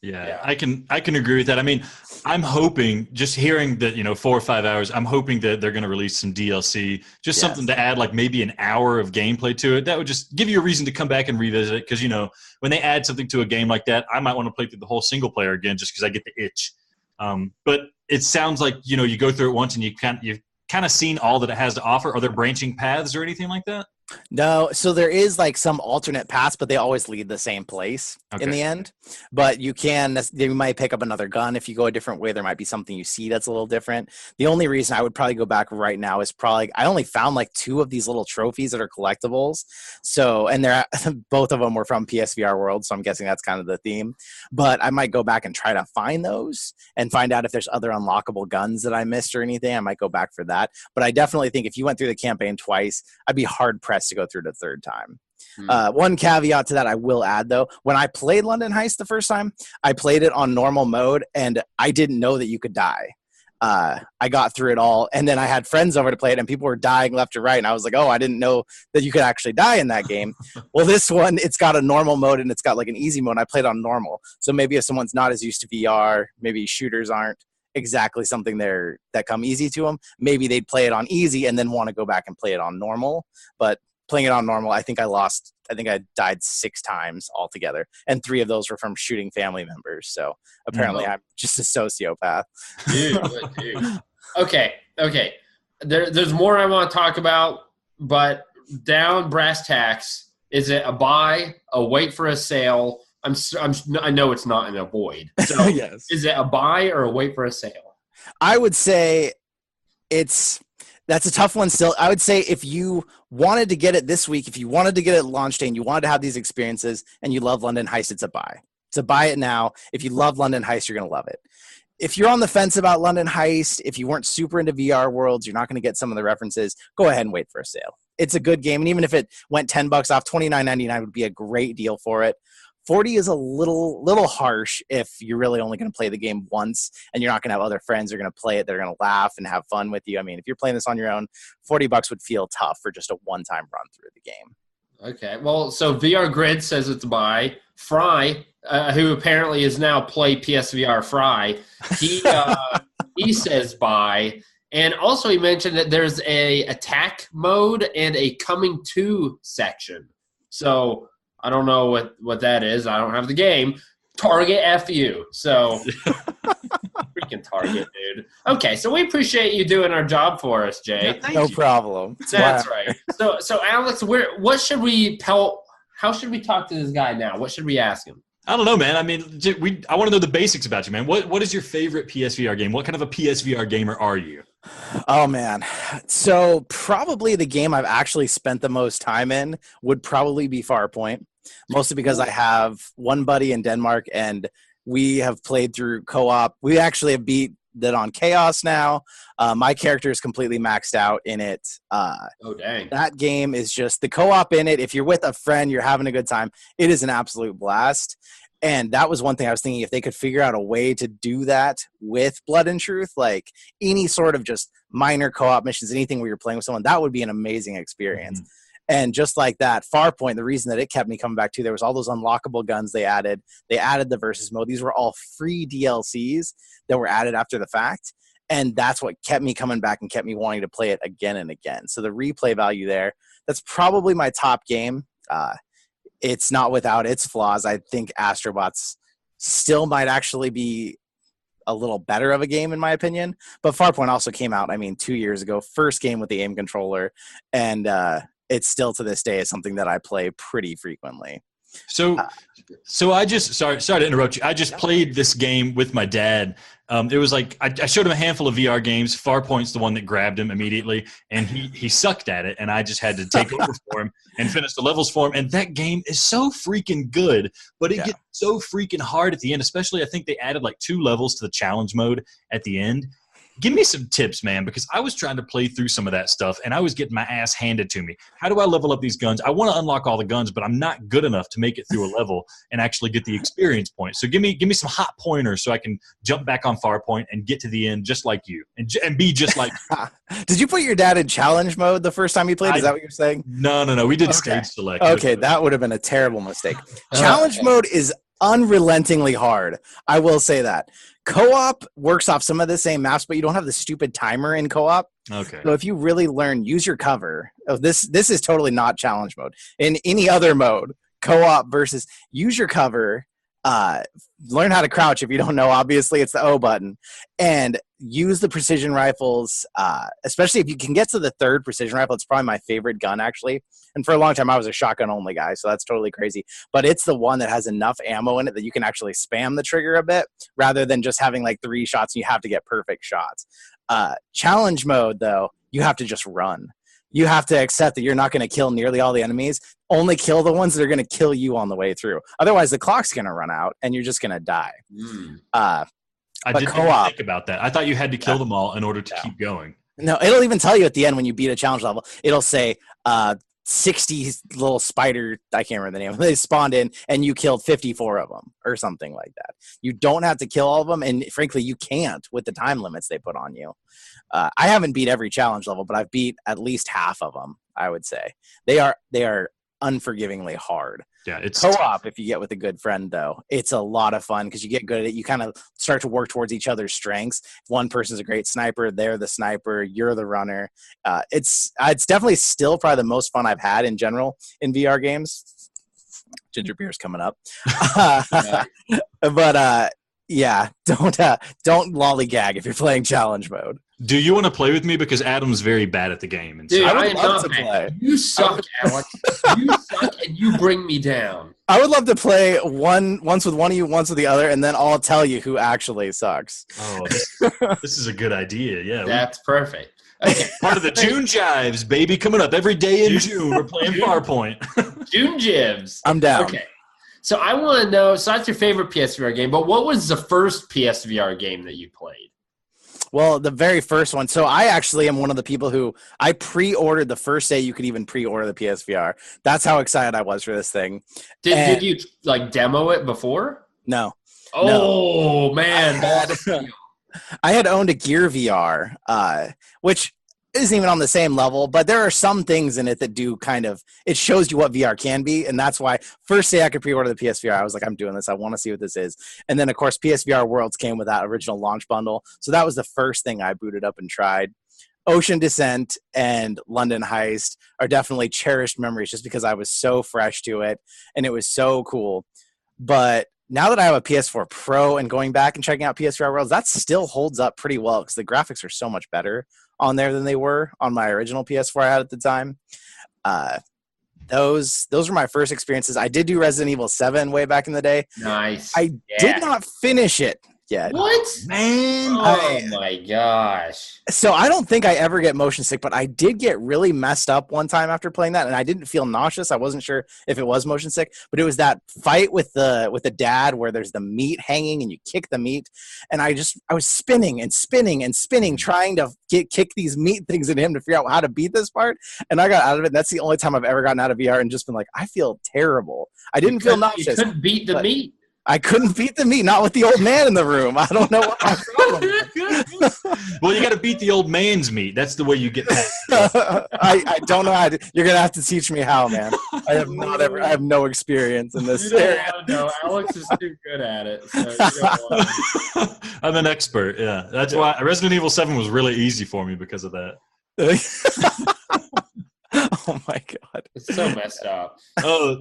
Yeah, I can agree with that. I mean, I'm hoping, just hearing that, 4 or 5 hours, I'm hoping that they're going to release some DLC, just something to add like maybe an hour of gameplay to it. That would just give you a reason to come back and revisit it. Because, when they add something to a game like that, I might want to play through the whole single player again just because I get the itch. But it sounds like, you go through it once and you've kind of seen all that it has to offer. Are there branching paths or anything like that? No, so there is like some alternate paths, but they always lead the same place in the end. But you might pick up another gun if you go a different way. There might be something you see that's a little different. The only reason I would probably go back right now is probably I only found like 2 of these little trophies that are collectibles. So, and they're both of them were from PSVR World, so I'm guessing that's kind of the theme. But I might go back and try to find those and find out if there's other unlockable guns that I missed or anything. I might go back for that. But I definitely think if you went through the campaign twice, I'd be hard pressed to go through the third time. One caveat to that I will add, though, when I played London Heist the first time, I played it on normal mode, and I didn't know that you could die. I got through it all, and then I had friends over to play it, and people were dying left to right, and I was like, oh, I didn't know that you could actually die in that game. Well, this one, it's got a normal mode, and it's got like an easy mode, and I played on normal. So maybe if someone's not as used to VR, maybe shooters aren't exactly something that come easy to them, maybe they'd play it on easy and then want to go back and play it on normal. But playing it on normal, I think I died 6 times altogether, and 3 of those were from shooting family members. So apparently I'm just a sociopath. Dude. Okay. There's more I want to talk about, but down brass tacks, is it a buy, a wait for a sale? I know it's not an avoid. So Yes. Is it a buy or a wait for a sale? I would say that's a tough one still. I would say if you wanted to get it this week, if you wanted to get it at launch day and you wanted to have these experiences and you love London Heist, it's a buy. So buy it now. If you love London Heist, you're going to love it. If you're on the fence about London Heist, if you weren't super into VR worlds, you're not going to get some of the references, go ahead and wait for a sale. It's a good game. And even if it went $10 off, $29.99 would be a great deal for it. 40 is a little harsh if you're really only going to play the game once and you're not going to have other friends who are going to play it. They're going to laugh and have fun with you. I mean, if you're playing this on your own, $40 would feel tough for just a one-time run through the game. Okay. Well, so VR Grid says it's a buy. Fry, who apparently is now PlayPSVR Fry, he says buy. And also he mentioned that there's a attack mode and a coming to section. So I don't know what that is. I don't have the game. Target FU. So freaking Target, dude. Okay, so we appreciate you doing our job for us, Jay. Yeah, No problem. That's right. So Alex, how should we talk to this guy now? What should we ask him? I don't know, man. I mean, I want to know the basics about you, man. What is your favorite PSVR game? What kind of a PSVR gamer are you? Oh, man. So probably the game I've actually spent the most time in would probably be Farpoint, mostly because I have one buddy in Denmark, and we have played through co-op. We actually have beat that on Chaos now. My character is completely maxed out in it. Oh, dang. That game is just the co-op in it. If you're with a friend, you're having a good time. It is an absolute blast. And that was one thing I was thinking, if they could figure out a way to do that with Blood and Truth, like any sort of just minor co-op missions, anything where you're playing with someone, that would be an amazing experience. Mm-hmm. And just like that, Farpoint, the reason that it kept me coming back to, there was all those unlockable guns they added. They added the versus mode. These were all free DLCs that were added after the fact. And that's what kept me coming back and kept me wanting to play it again and again. So the replay value there, that's probably my top game. It's not without its flaws. I think Astrobots still might actually be a little better of a game in my opinion. But Farpoint also came out, 2 years ago. First game with the aim controller. And it's still to this day is something that I play pretty frequently. So I just sorry to interrupt you. I just played this game with my dad. It was like I showed him a handful of VR games. Farpoint's the one that grabbed him immediately, and he sucked at it, and I just had to take over for him and finish the levels for him. And that game is so freaking good, but it gets so freaking hard at the end. Especially, I think they added like 2 levels to the challenge mode at the end. Give me some tips, man, because I was trying to play through some of that stuff, and I was getting my ass handed to me. How do I level up these guns? I want to unlock all the guns, but I'm not good enough to make it through a level and actually get the experience points. So give me some hot pointers so I can jump back on Farpoint and get to the end just like you and be just like you. Did you put your dad in challenge mode the first time you played? Is that what you're saying? No. We did stage select. Okay, that would have been a terrible mistake. Challenge mode is unrelentingly hard. I will say that. Co-op works off some of the same maps, but you don't have the stupid timer in co-op. Okay. So if you really learn, use your cover. Oh, this is totally not challenge mode. In any other mode, co-op versus use your cover, learn how to crouch. If you don't know, obviously it's the O button, and use the precision rifles, especially if you can get to the 3rd precision rifle. It's probably my favorite gun, actually. And for a long time, I was a shotgun only guy, so that's totally crazy. But it's the one that has enough ammo in it that you can actually spam the trigger a bit rather than just having like 3 shots and you have to get perfect shots. Challenge mode, though, you have to just run. You have to accept that you're not going to kill nearly all the enemies. Only kill the ones that are going to kill you on the way through. Otherwise, the clock's going to run out and you're just going to die. I didn't even think about that. I thought you had to kill them all in order to keep going. No, it'll even tell you at the end when you beat a challenge level. It'll say 60 little spider, I can't remember the name, they spawned in and you killed 54 of them or something like that. You don't have to kill all of them, and frankly you can't with the time limits they put on you. I haven't beat every challenge level, but I've beat at least half of them. I would say they are unforgivingly hard. Yeah, it's co-op if you get with a good friend, though. It's a lot of fun because you get good at it. You kind of start to work towards each other's strengths. If one person's a great sniper, they're the sniper, you're the runner. It's definitely still probably the most fun I've had in general in VR games. Ginger beer's coming up. But yeah, don't lollygag if you're playing challenge mode. Do you want to play with me? Because Adam's very bad at the game. And Dude, so I would love to play. You suck, Alex. You suck, and you bring me down. I would love to play once with one of you, once with the other, and then I'll tell you who actually sucks. Oh, this is a good idea. Yeah, that's perfect. Okay. Part of the June Jives, baby, coming up every day in June. We're playing Farpoint. June Jives. I'm down. Okay. So I want to know, so that's your favorite PSVR game, but what was the first PSVR game that you played? Well, the very first one. So I actually am one of the people who I pre-ordered the first day you could even pre-order the PSVR. That's how excited I was for this thing. Did you like demo it before? No. Oh, no. Man. I had owned a Gear VR, which isn't even on the same level, but there are some things in it that do kind of, it shows you what VR can be. And that's why first day I could pre-order the PSVR, I was like, I'm doing this. I want to see what this is. And then of course PSVR Worlds came with that original launch bundle. So that was the first thing I booted up and tried. Ocean Descent and London Heist are definitely cherished memories just because I was so fresh to it and it was so cool. But now that I have a PS4 Pro and going back and checking out PSVR Worlds, that still holds up pretty well because the graphics are so much better on there than they were on my original PS4 I had at the time. Those were my first experiences. I did do Resident Evil 7 way back in the day. Nice. I did not finish it yet. What? Man. Oh my gosh. So I don't think I ever get motion sick, but I did get really messed up one time after playing that, and I didn't feel nauseous. I wasn't sure if it was motion sick, but it was that fight with the dad where there's the meat hanging and you kick the meat, and I was spinning and spinning and spinning trying to kick these meat things in him to figure out how to beat this part, and I got out of it. And that's the only time I've ever gotten out of VR and just been like, I feel terrible. I didn't feel nauseous. You couldn't beat the meat. I couldn't beat the meat, not with the old man in the room. I don't know what my problem is. Well, you got to beat the old man's meat. That's the way you get past I don't know how to. You're going to have to teach me how, man. I have no experience in this area. No, Alex is too good at it. So you don't want to. I'm an expert, yeah. That's why Resident Evil 7 was really easy for me because of that. Oh my god, it's so messed up.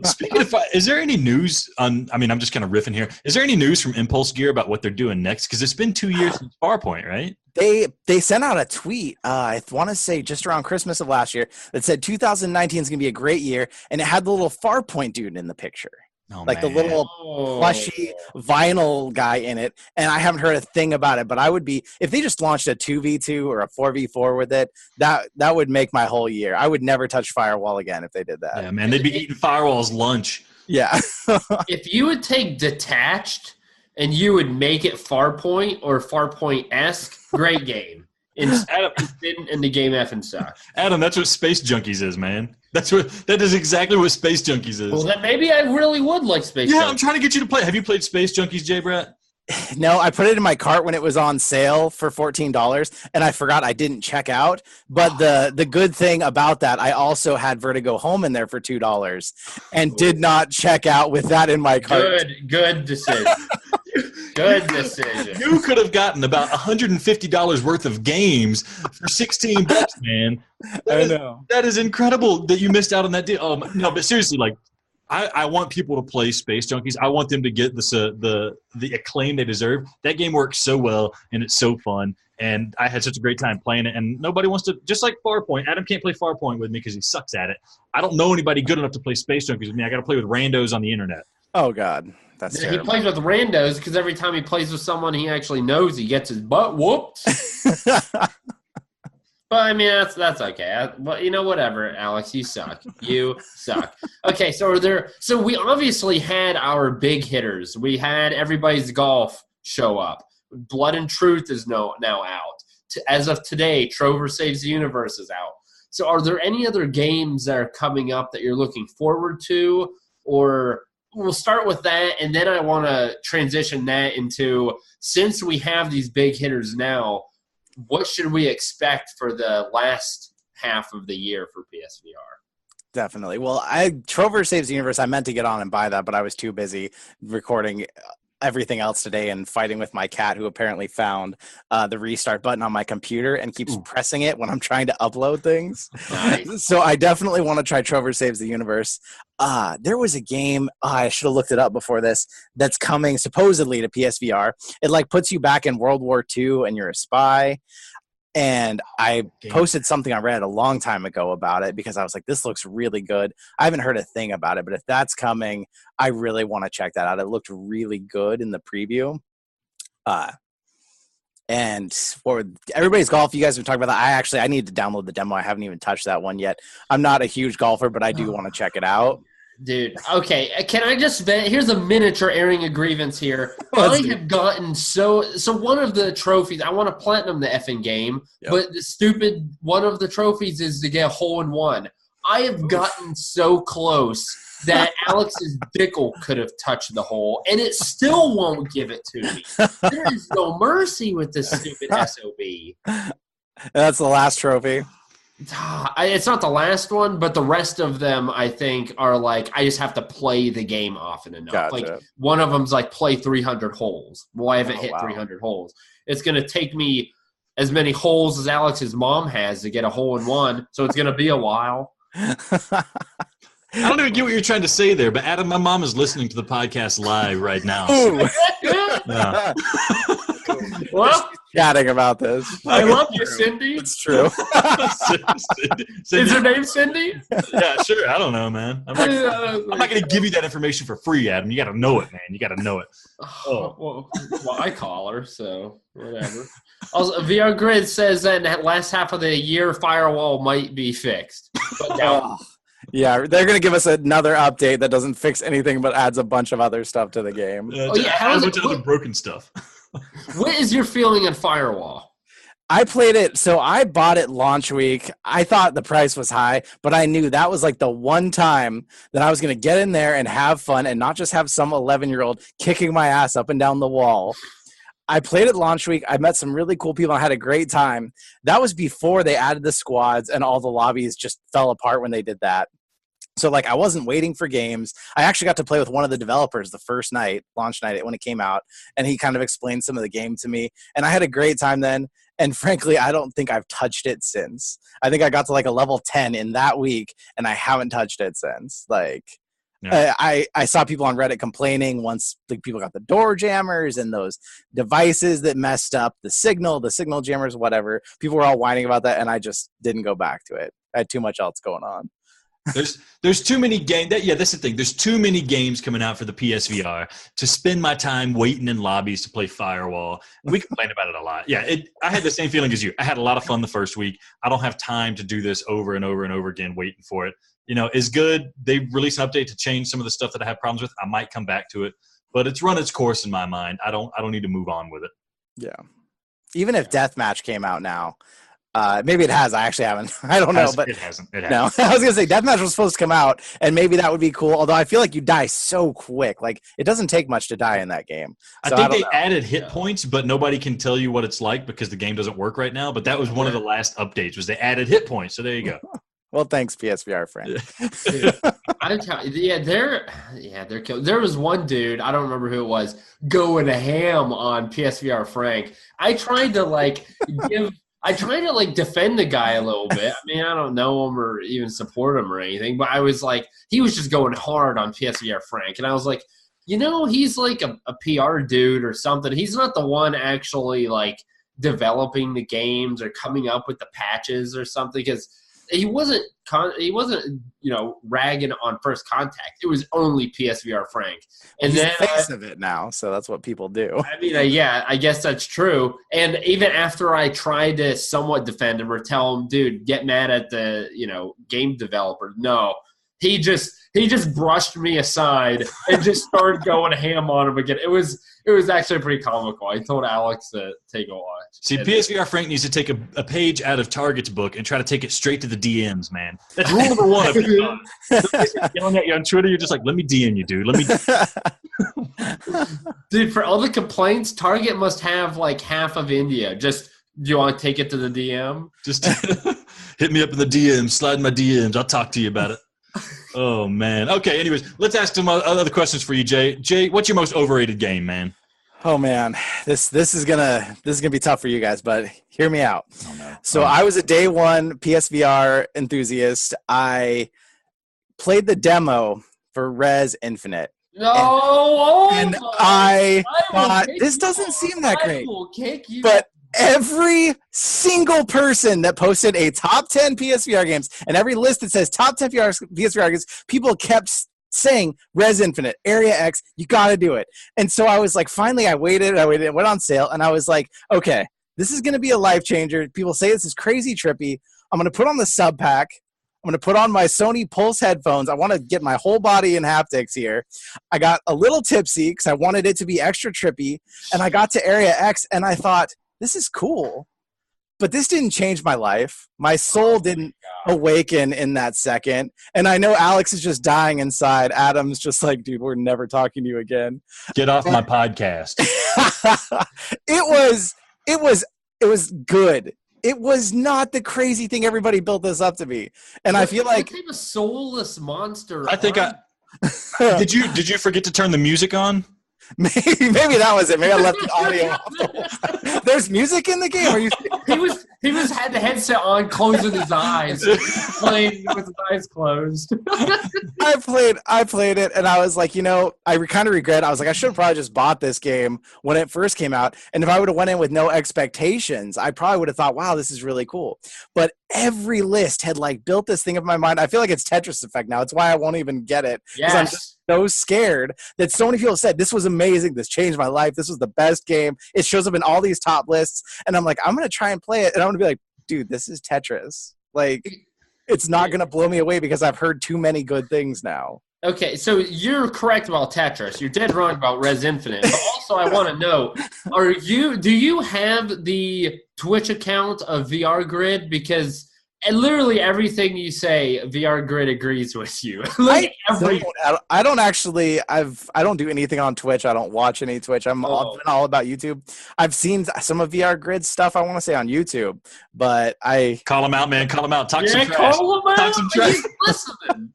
Speaking of, is there any news on? I mean, I'm just kind of riffing here. Is there any news from Impulse Gear about what they're doing next? Because it's been 2 years since Farpoint, right? They sent out a tweet. I want to say just around Christmas of last year that said 2019 is going to be a great year, and it had the little Farpoint dude in the picture. Oh, like man. The little plushy vinyl guy in it, and I haven't heard a thing about it, but I would be, if they just launched a 2v2 or a 4v4 with it, that would make my whole year. I would never touch Firewall again if they did that. Yeah, man, they'd be eating Firewall's lunch. Yeah. If you would take Detached and you would make it Farpoint or Farpoint-esque, great game. And the game effing sucks. Adam, that's what Space Junkies is, man. That is exactly what Space Junkies is. Well, then maybe I really would like Space Junkies. Yeah, I'm trying to get you to play. Have you played Space Junkies, JayBratt? No, I put it in my cart when it was on sale for $14, and I forgot I didn't check out. But the good thing about that, I also had Vertigo Home in there for $2 and did not check out with that in my cart. Good decision. Good decision. You could have gotten about $150 worth of games for $16, man. I know. That is incredible that you missed out on that deal. No, but seriously, like, I want people to play Space Junkies. I want them to get the acclaim they deserve. That game works so well, and it's so fun. And I had such a great time playing it. And nobody wants to, just like Farpoint. Adam can't play Farpoint with me because he sucks at it. I don't know anybody good enough to play Space Junkies with me. I got to play with randos on the internet. Oh God, that's terrible. He plays with randos because every time he plays with someone he actually knows, he gets his butt whooped. But I mean, that's okay. But you know, whatever, Alex, you suck. You suck. Okay, so we obviously had our big hitters. We had Everybody's Golf show up. Blood and Truth is now out. As of today, Trover Saves the Universe is out. So are there any other games that are coming up that you're looking forward to? Or we'll start with that, and then I want to transition that into, since we have these big hitters now, what should we expect for the last half of the year for PSVR? Definitely. Well, Trover Saves the Universe, I meant to get on and buy that, but I was too busy recording everything else today and fighting with my cat, who apparently found the restart button on my computer and keeps pressing it when I'm trying to upload things. Nice. So I definitely want to try Trover Saves the Universe. There was a game, I should have looked it up before this, that's coming supposedly to PSVR. It like puts you back in World War II and you're a spy. And I posted something on Reddit a long time ago about it because I was like, this looks really good. I haven't heard a thing about it, but if that's coming, I really want to check that out. It looked really good in the preview. And for Everybody's Golf, you guys have been talking about that. I need to download the demo. I haven't even touched that one yet. I'm not a huge golfer, but I do want to check it out. Dude, okay. Can I just vent? Here's a miniature airing a grievance here. I have gotten so one of the trophies, I want to platinum the effing game, but the stupid one of the trophies is to get a hole-in-one. I have gotten so close that Alex's dickle could have touched the hole, and it still won't give it to me. There is no mercy with this stupid SOB. That's the last trophy. It's not the last one, but the rest of them, I think, are like, I just have to play the game often enough. Gotcha. Like, one of them's like, play 300 holes. Well, I haven't hit 300 holes. It's going to take me as many holes as Alex's mom has to get a hole-in-one, so it's going to be a while. I don't even get what you're trying to say there, but Adam, my mom is listening to the podcast live right now. Yeah. Well, chatting about this. I love you, Cindy. It's true. Cindy. Is her name Cindy? Yeah, sure. I don't know, man. I'm not going to give you that information for free, Adam. You got to know it, man. You got to know it. Well, I call her, so whatever. Also, VR Grid says that in that last half of the year, Firewall might be fixed. But now, yeah, they're going to give us another update that doesn't fix anything but adds a bunch of other stuff to the game. How's it other broken stuff? What is your feeling on Firewall? I played it, so I bought it launch week. I thought the price was high, but I knew that was like the one time that I was going to get in there and have fun and not just have some 11-year-old kicking my ass up and down the wall. I played it launch week. I met some really cool people. I had a great time. That was before they added the squads and all the lobbies just fell apart when they did that. So, like, I wasn't waiting for games. I actually got to play with one of the developers the first night, launch night, when it came out, and he kind of explained some of the game to me. And I had a great time then. And frankly, I don't think I've touched it since. I think I got to like a level 10 in that week, and I haven't touched it since. Like, yeah. I saw people on Reddit complaining once like people got the door jammers and those devices that messed up the signal jammers, whatever. People were all whining about that, and I just didn't go back to it. I had too much else going on. There's too many games. That's the thing. There's too many games coming out for the PSVR to spend my time waiting in lobbies to play Firewall. We complain about it a lot. Yeah, I had the same feeling as you. I had a lot of fun the first week. I don't have time to do this over and over and over again waiting for it. You know, it's good. They released an update to change some of the stuff that I have problems with. I might come back to it, but it's run its course in my mind. I don't need to move on with it. Yeah. Even if Deathmatch came out now, maybe it has. I actually haven't. I don't know, but it hasn't. No, I was gonna say Deathmatch was supposed to come out, and maybe that would be cool. Although I feel like you die so quick. Like it doesn't take much to die in that game. So I think they added hit points, but nobody can tell you what it's like because the game doesn't work right now. But that was one of the last updates. Was they added hit points? So there you go. Well, thanks, PSVR friend. They're killed. There was one dude, I don't remember who it was, going ham on PSVR Frank. I tried to defend the guy a little bit. I mean, I don't know him or even support him or anything, but I was like, he was just going hard on PSVR Frank. And I was like, he's like a PR dude or something. He's not the one actually like developing the games or coming up with the patches or something, because he wasn't ragging on First Contact. It was only PSVR Frank. And he's then the face of it now, so that's what people do. I mean, I guess that's true. And even after I tried to somewhat defend him or tell him, dude, get mad at the game developer. No, he just brushed me aside and just started going ham on him again. It was actually pretty comical. I told Alex to take a See, PSVR Frank needs to take a page out of Target's book and try to take it straight to the DMs, man. That's rule number one. Somebody's yelling at you on Twitter, you're just like, let me DM you, dude. Let me. Dude, for all the complaints, Target must have like half of India. Just, do you want to take it to the DM? Just hit me up in the DMs, slide in my DMs. I'll talk to you about it. Oh, man. Okay, anyways, let's ask some other questions for you, Jay. Jay, what's your most overrated game, man? Oh man, this is gonna be tough for you guys, but hear me out. Oh, no. So I was a day one PSVR enthusiast. I played the demo for Res Infinite. No, and I thought this doesn't seem that great. But every single person that posted a top 10 PSVR games and every list that says top 10 PSVR games, people kept saying Res Infinite, Area X, you got to do it. And so I was like, finally, I waited, it went on sale, and I was like, okay, this is going to be a life changer. People say this is crazy trippy. I'm going to put on the sub pack. I'm going to put on my Sony Pulse headphones. I want to get my whole body in haptics here. I got a little tipsy because I wanted it to be extra trippy, and I got to Area X, and I thought, this is cool. But this didn't change my life. My soul didn't awaken in that second. And I know Alex is just dying inside. Adam's just like, dude, we're never talking to you again. Get off my podcast. It was good. It was not the crazy thing everybody built this up to be. And I feel like a soulless monster. I think did you forget to turn the music on? Maybe that was it. Maybe I left the audio off. There's music in the game. Are you? He had the headset on, closing his eyes, playing with his eyes closed. I played it, and I was like, I kind of regret. I was like, I should have probably just bought this game when it first came out. And if I would have went in with no expectations, I probably would have thought, wow, this is really cool. But every list had like built this thing in my mind. I feel like it's Tetris effect now. It's why I won't even get it. Yes. I'm just so scared that so many people said this was amazing. This changed my life. This was the best game. It shows up in all these top lists. And I'm like, I'm going to try and play it. And I'm going to be like, dude, this is Tetris. Like, it's not going to blow me away because I've heard too many good things now. Okay, so you're correct about Tetris. You're dead wrong about Res Infinite. But also, I want to know, do you have the Twitch account of VR Grid? Because literally everything you say, VR Grid agrees with you. I don't do anything on Twitch. I don't watch any Twitch. I'm all about YouTube. I've seen some of VR Grid stuff, I want to say, on YouTube, but I... Call him out, man. Call him out. Talk some trash. Call him out. Talk some trash. He's listening.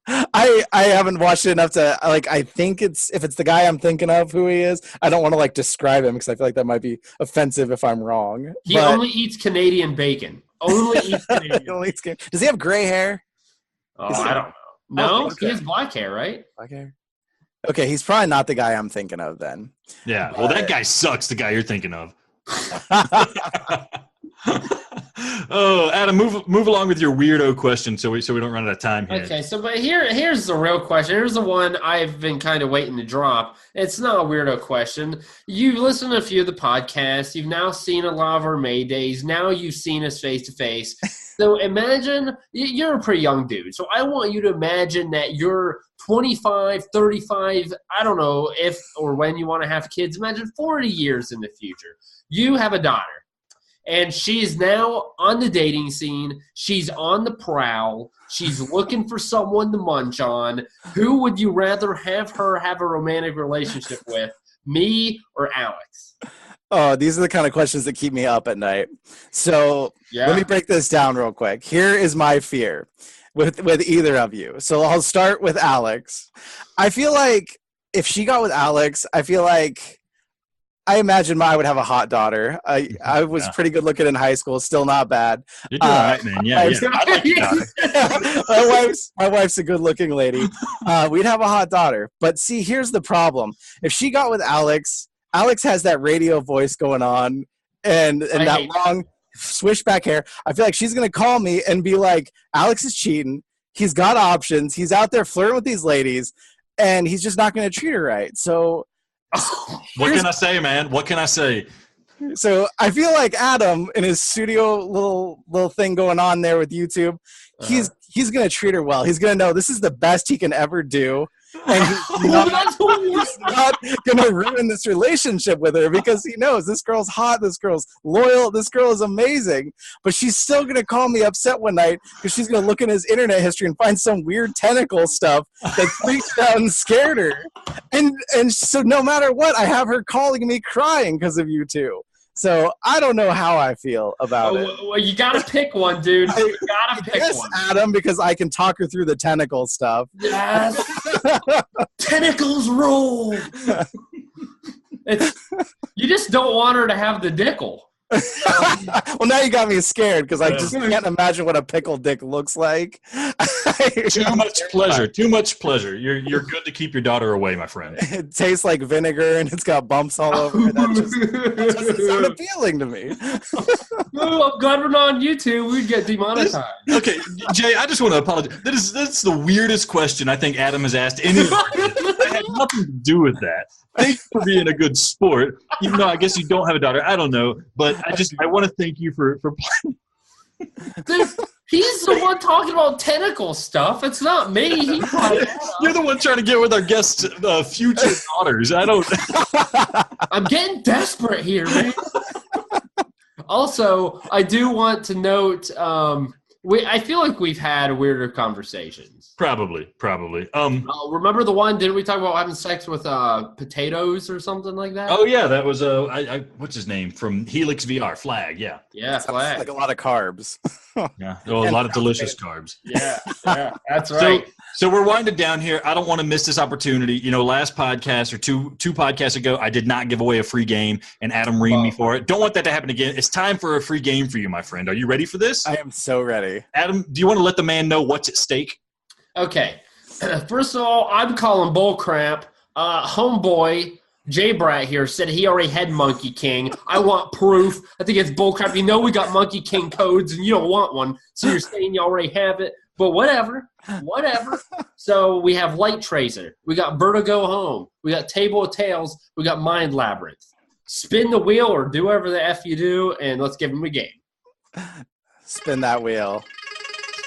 I haven't watched it enough to I think if it's the guy I'm thinking of who he is, I don't want to describe him because I feel like that might be offensive if I'm wrong. He only eats Canadian bacon. Only eats Canadian. Does he have gray hair? Oh, I don't know. No, okay. He has black hair, right? Black hair. Okay, he's probably not the guy I'm thinking of then. Yeah, well, that guy sucks. The guy you're thinking of. Oh, Adam, move along with your weirdo question so we don't run out of time here. Okay, but here's the real question. Here's the one I've been kind of waiting to drop. It's not a weirdo question. You've listened to a few of the podcasts. You've now seen a lot of our May days. Now you've seen us face to face. So imagine you're a pretty young dude. So I want you to imagine that you're 25, 35, I don't know if or when you want to have kids. Imagine 40 years in the future. You have a daughter. And she is now on the dating scene. She's on the prowl. She's looking for someone to munch on. Who would you rather have her have a romantic relationship with, me or Alex? Oh, these are the kind of questions that keep me up at night. So Let me break this down real quick. Here is my fear with either of you. So I'll start with Alex. I feel like if she got with Alex, I imagine I would have a hot daughter. I was pretty good looking in high school, still not bad. You're doing all right, man. Yeah. I like your daughter. my wife's a good looking lady. We'd have a hot daughter. But see, here's the problem. If she got with Alex has that radio voice going on and that long swishback hair. I feel like she's going to call me and be like, Alex is cheating. He's got options. He's out there flirting with these ladies, and he's just not going to treat her right. So... What can I say, man? What can I say? So I feel like Adam in his studio little thing going on there with YouTube, he's going to treat her well. He's going to know this is the best he can ever do. And he's not gonna ruin this relationship with her because he knows this girl's hot, this girl's loyal, this girl is amazing. But she's still gonna call me upset one night because she's gonna look in his internet history and find some weird tentacle stuff that freaked out and scared her. And so no matter what, I have her calling me crying because of you two. So I don't know how I feel about it. Well, you gotta pick one, dude. You gotta pick one. Adam, because I can talk her through the tentacle stuff. Yes. Tentacles rule. You just don't want her to have the dickle. Well, now you got me scared because I just can't imagine what a pickle dick looks like. Too much pleasure. Too much pleasure. You're good to keep your daughter away, my friend. It tastes like vinegar and it's got bumps all over it. That doesn't sound appealing to me. Oh, I'm glad we're not on YouTube. We'd get demonetized. Okay, Jay, I just want to apologize. That's the weirdest question I think Adam has asked anyone. I had nothing to do with that. Thank you for being a good sport. Even though I guess you don't have a daughter. I don't know. But I want to thank you for playing. Dude, he's the one talking about tentacle stuff. It's not me. You're the one trying to get with our guest's future daughters. I don't. I'm getting desperate here, man. Also, I do want to note, I feel like we've had weirder conversations. Probably. Remember the one? Didn't we talk about having sex with potatoes or something like that? Oh yeah, that was what's his name from Helix VR? Flag, yeah. Yeah, Flag. Like a lot of carbs. Yeah, a lot of delicious carbs. Yeah, that's right. So we're winding down here. I don't want to miss this opportunity. You know, last podcast or two podcasts ago, I did not give away a free game, and Adam reamed me for it. Don't want that to happen again. It's time for a free game for you, my friend. Are you ready for this? I am so ready. Adam, do you want to let the man know what's at stake? Okay. First of all, I'm calling bull crap. Homeboy JayBratt here said he already had Monkey King. I want proof. I think it's bull crap. You know we got Monkey King codes, and you don't want one, so you're saying you already have it. But whatever. So we have Light Tracer. We got Vertigo Home. We got Table of Tales. We got Mind Labyrinth. Spin the wheel or do whatever the F you do, and let's give him a game. Spin that wheel.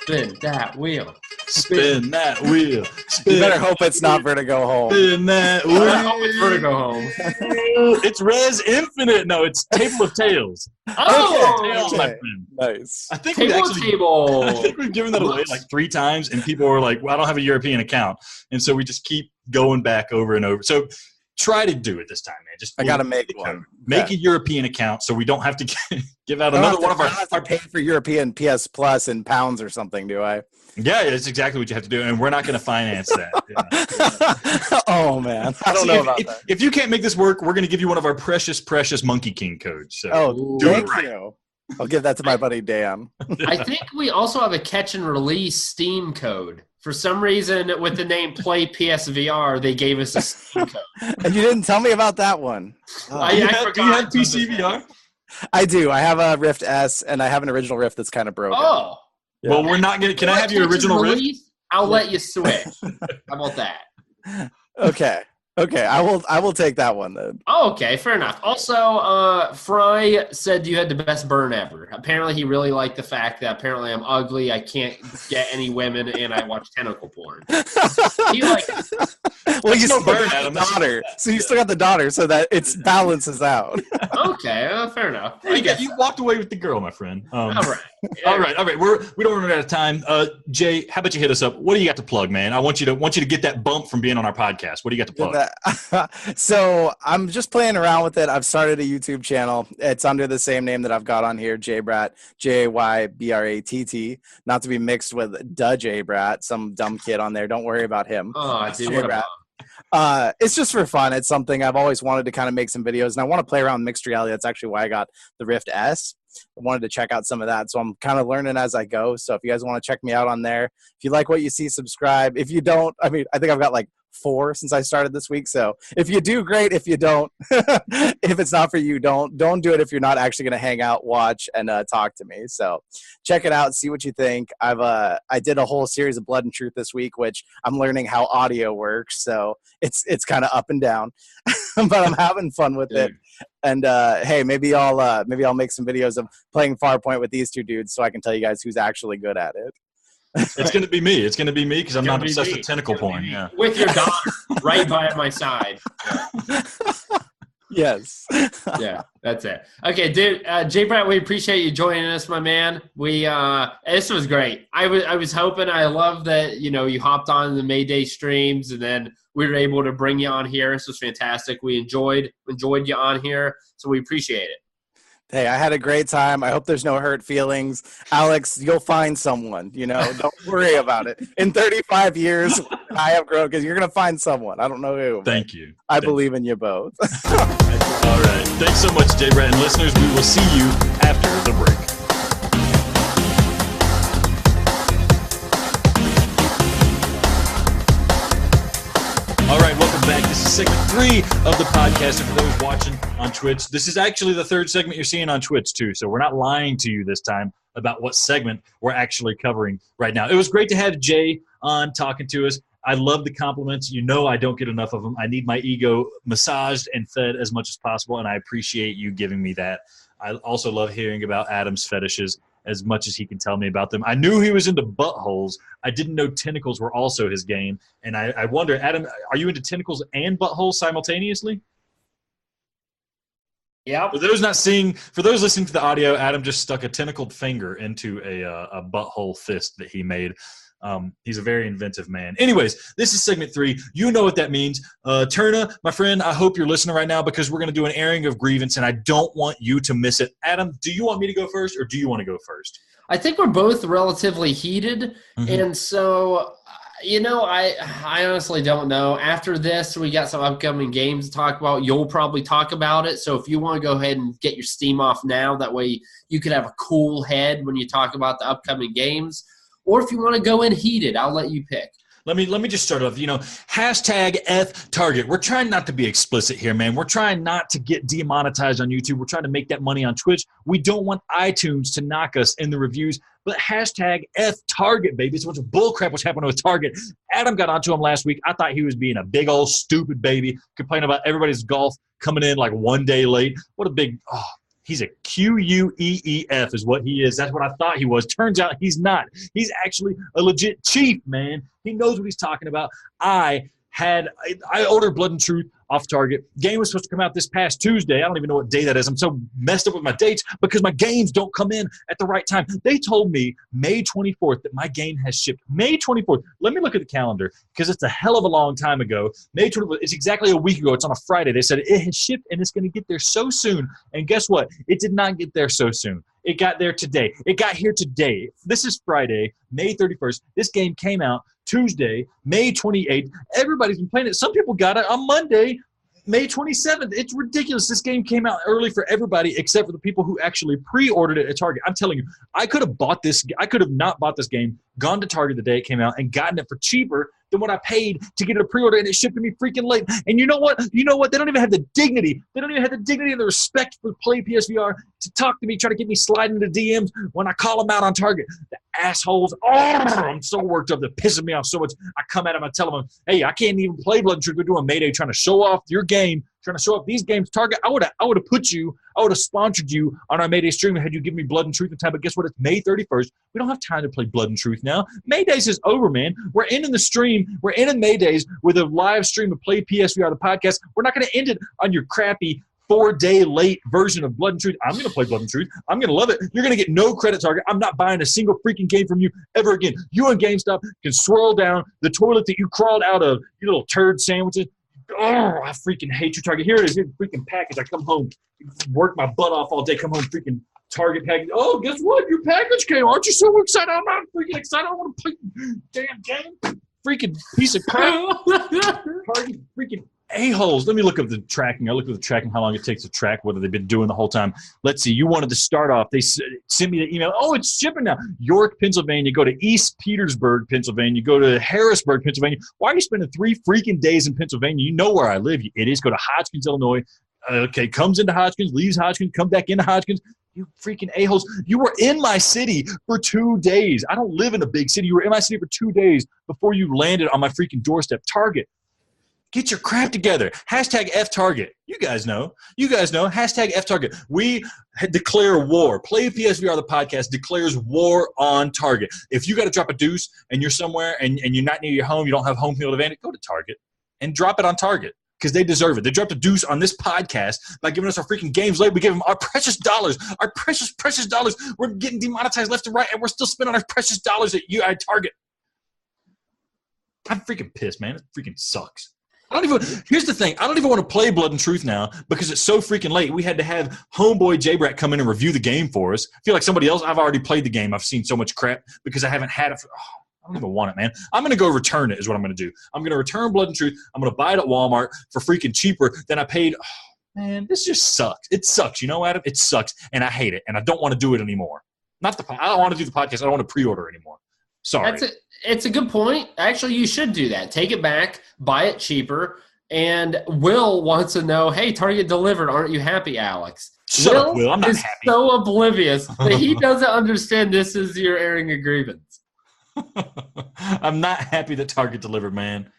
Spin that wheel. Spin that wheel. You better hope it's not Vertigo Home. Spin that wheel. I hope it's Vertigo Home. It's Res Infinite. No, it's Table of Tales. Oh, Tales, okay. my friend. Nice. I think Table. I think we've given that away like 3 times, and people were like, well, I don't have a European account. And so we just keep going back over and over. So try to do it this time, man. I got to make one. Make a European account so we don't have to give out another one of our. I don't have to pay for European PS Plus in pounds or something, do I? Yeah, that's exactly what you have to do, and we're not going to finance that. Yeah. Oh, man. I don't know about that. If you can't make this work, we're going to give you one of our precious Monkey King codes. So thank you. I'll give that to my buddy Dan. I think we also have a catch and release Steam code. For some reason, with the name PlayPSVR, they gave us a Steam code. And you didn't tell me about that one. I forgot. Do you have PSVR? I do. I have a Rift S, and I have an original Rift that's kind of broken. Oh. Yeah. Well, we're not going to. Can I have your original Rift? I'll let you switch. How about that? Okay. I will take that one then. Oh, okay, fair enough. Also, Fry said you had the best burn ever. Apparently, he really liked the fact that apparently I'm ugly, I can't get any women, and I watch tentacle porn. He liked it. Well, you still burn, got Adam. the daughter, so you still got the daughter, so that it balances out. Okay, fair enough. You walked away with the girl, my friend. All right. All right. We don't run out of time. Jay, how about you hit us up? What do you got to plug, man? I want you to get that bump from being on our podcast. What do you got to plug? So I'm just playing around with it. I've started a YouTube channel. It's under the same name that I've got on here, JayBratt, JayBratt, not to be mixed with JayBratt, some dumb kid on there. Don't worry about him. Oh, dude, what a It's just for fun. It's something I've always wanted to kind of make some videos, and I want to play around with mixed reality. That's actually why I got the Rift S. I wanted to check out some of that, so I'm kind of learning as I go. So if you guys want to check me out on there, if you like what you see, subscribe. If you don't, I think I've got like 4 since I started this week. So if you do, great. If you don't, if it's not for you, don't do it if you're not actually going to hang out, watch, and talk to me. So check it out, see what you think. I did a whole series of Blood and Truth this week, which I'm learning how audio works. So it's kind of up and down, but I'm having fun with it. And hey, maybe I'll make some videos of playing Farpoint with these 2 dudes so I can tell you guys who's actually good at it. It's going to be me. It's going to be me because I'm not obsessed me. with tentacle porn. Yeah. With your daughter right by my side. Yes. Yeah, that's it. Okay, dude, JayBratt, we appreciate you joining us, my man. This was great. I was hoping. I love that you hopped on the Mayday streams, and then we were able to bring you on here. This was fantastic. We enjoyed you on here, so we appreciate it. Hey, I had a great time. I hope there's no hurt feelings. Alex, you'll find someone, don't worry about it. In 35 years, I have grown because you're going to find someone. I don't know who. Thank you. I believe in you both. All right. Thanks so much, JayBratt. And listeners, we will see you after the break. All right, welcome back. This is segment 3 of the podcast. And for those watching on Twitch, this is actually the 3rd segment you're seeing on Twitch, too. So we're not lying to you this time about what segment we're actually covering right now. It was great to have Jay on talking to us. I love the compliments. I don't get enough of them. I need my ego massaged and fed as much as possible, and I appreciate you giving me that. I also love hearing about Adam's fetishes as much as he can tell me about them. I knew he was into buttholes. I didn't know tentacles were also his game. And I wonder, Adam, are you into tentacles and buttholes simultaneously? Yeah. For those listening to the audio, Adam just stuck a tentacled finger into a butthole fist that he made. He's a very inventive man. Anyways, this is segment 3. You know what that means. Turna, my friend, I hope you're listening right now because we're going to do an airing of grievance, and I don't want you to miss it. Adam, do you want me to go first, or do you want to go first? I think we're both relatively heated, and so I honestly don't know. After this, we got some upcoming games to talk about. You'll probably talk about it, so if you want to go ahead and get your steam off now, that way you could have a cool head when you talk about the upcoming games. Or if you want to go in heated, I'll let you pick. Let me just start off. Hashtag #Target. We're trying not to be explicit here, man. We're trying not to get demonetized on YouTube. We're trying to make that money on Twitch. We don't want iTunes to knock us in the reviews. But hashtag #Target, baby. It's a bunch of bullcrap what's happening with Target. Adam got onto him last week. I thought he was being a big old stupid baby, complaining about everybody's golf coming in like one day late. What a big he's a QUEEF is what he is. That's what I thought he was. Turns out he's not. He's actually a legit chief, man. He knows what he's talking about. I ordered Blood and Truth off Target. Game was supposed to come out this past Tuesday. I don't even know what day that is. I'm so messed up with my dates because my games don't come in at the right time. They told me May 24th that my game has shipped. May 24th. Let me look at the calendar because it's a hell of a long time ago. May 24th. It's exactly a week ago. It's on a Friday. They said it has shipped and it's going to get there so soon. And guess what? It did not get there so soon. It got there today. It got here today. This is Friday, May 31st. This game came out Tuesday, May 28th. Everybody's been playing it. Some people got it on Monday, May 27th. It's ridiculous. This game came out early for everybody except for the people who actually pre-ordered it at Target. I'm telling you, I could have not bought this game, gone to Target the day it came out, and gotten it for cheaper than what I paid to get it a pre-order, and it shipped to me freaking late. And you know what? They don't even have the dignity. They don't even have the dignity and the respect for PlayPSVR to talk to me, try to get me sliding into DMs when I call them out on Target. The assholes. I'm so worked up. They're pissing me off so much. I come at them. I tell them, hey, I can't even play Blood and Truth. We're doing Mayday, trying to show off your game, trying to show off these games. Target, I would have sponsored you on our Mayday stream had you given me Blood and Truth in time. But guess what? It's May 31st. We don't have time to play Blood and Truth now. Maydays is over, man. We're ending the stream. We're ending Maydays with a live stream of PlayPSVR, the podcast. We're not going to end it on your crappy 4-day late version of Blood and Truth. I'm going to play Blood and Truth. I'm going to love it. You're going to get no credit, Target. I'm not buying a single freaking game from you ever again. You and GameStop can swirl down the toilet that you crawled out of, you little turd sandwiches. Oh, I freaking hate you, Target. Here it is. Here's the freaking package. I come home, work my butt off all day, come home, freaking Target package. Oh, guess what? Your package came. Aren't you so excited? I'm not freaking excited. I want to play the damn game. Freaking piece of crap. Target freaking a-holes. Let me look up the tracking. I looked at the tracking, how long it takes to track, what have they been doing the whole time. Let's see. You wanted to start off. They sent me the email. Oh, it's shipping now. York, Pennsylvania. Go to East Petersburg, Pennsylvania. Go to Harrisburg, Pennsylvania. Why are you spending 3 freaking days in Pennsylvania? You know where I live, you idiots. Go to Hodgkins, Illinois. Okay, comes into Hodgkins, leaves Hodgkins, come back into Hodgkins. You freaking a-holes. You were in my city for 2 days. I don't live in a big city. You were in my city for 2 days before you landed on my freaking doorstep. Target. Get your crap together. Hashtag F-Target. You guys know. Hashtag F-Target. We declare war. Play PSVR, the podcast, declares war on Target. If you got to drop a deuce and you're somewhere and you're not near your home, you don't have home field advantage, go to Target and drop it on Target because they deserve it. They dropped a deuce on this podcast by giving us our freaking games late. We give them our precious dollars, our precious, precious dollars. We're getting demonetized left and right, and we're still spending our precious dollars at Target. I'm freaking pissed, man. It freaking sucks. Here's the thing. I don't even want to play Blood and Truth now because it's so freaking late. We had to have homeboy JayBratt come in and review the game for us. I feel like somebody else. I've already played the game. I've seen so much crap because I haven't had it for. I don't even want it, man. I'm going to go return it is what I'm going to do. I'm going to return Blood and Truth. I'm going to buy it at Walmart for freaking cheaper than I paid. Oh, man, this just sucks. It sucks. You know, Adam? It sucks, and I hate it, and I don't want to do it anymore. I don't want to do the podcast. I don't want to pre-order anymore. Sorry. It's a good point. Actually, you should do that. Take it back, buy it cheaper, and Will wants to know, hey, Target delivered. Aren't you happy, Alex? Shut up, Will. I'm not happy. He's so oblivious that he doesn't understand this is your airing a grievance. I'm not happy that Target delivered, man.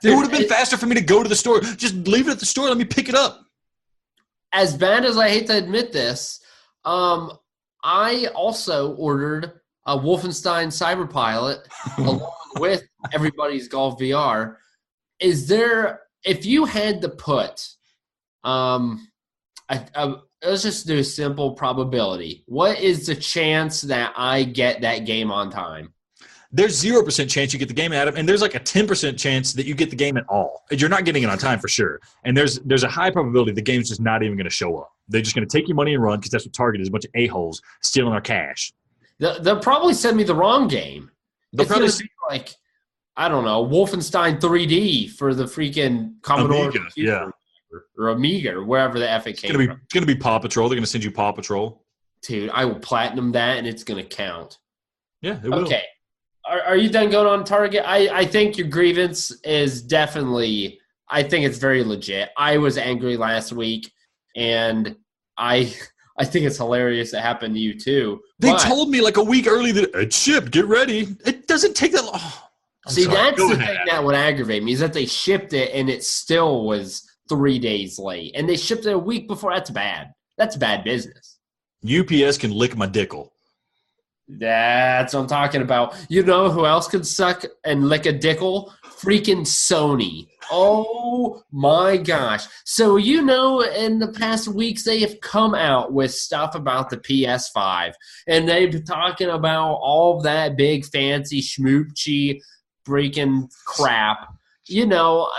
Dude, it would have been faster for me to go to the store. Just leave it at the store. Let me pick it up. As bad as I hate to admit this, I also ordered a Wolfenstein Cyberpilot along with Everybody's Golf VR. If you had to put, let's just do a simple probability. What is the chance that I get that game on time? There's 0% chance you get the game, Adam, and there's like a 10% chance that you get the game at all. You're not getting it on time for sure. And there's a high probability the game's just not even going to show up. They're just going to take your money and run because that's what Target is, a bunch of a-holes stealing our cash. They'll probably send me the wrong game. They'll it's probably gonna be like, I don't know, Wolfenstein 3D for the freaking Commodore Amiga, or Amiga or wherever the F it came from. It's going to be Paw Patrol. They're going to send you Paw Patrol. Dude, I will platinum that, and it's going to count. Yeah, it will. Okay. Are you done going on Target? I think your grievance is definitely – I think it's very legit. I was angry last week, and I think it's hilarious it happened to you too. They told me like a week early that it shipped. Get ready. It doesn't take that long. That's the thing that would aggravate me is that they shipped it, and it still was 3 days late. And they shipped it a week before. That's bad. That's bad business. UPS can lick my dickle. That's what I'm talking about. You know who else could suck and lick a dickle? Freaking Sony. Oh, my gosh. So, in the past weeks, they have come out with stuff about the PS5. And they've been talking about all of that big, fancy, schmoochy freaking crap.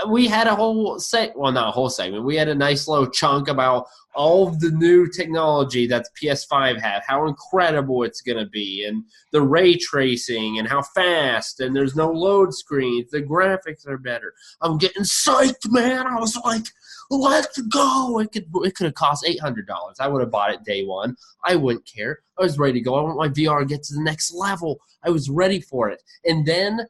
We had a whole not a whole segment. We had a nice little chunk about all of the new technology that the PS5 had, how incredible it's going to be, and the ray tracing, and how fast, and there's no load screens, the graphics are better. I'm getting psyched, man. I was like, let's go. It could have cost $800. I would have bought it day one. I wouldn't care. I was ready to go. I want my VR to get to the next level. I was ready for it. And then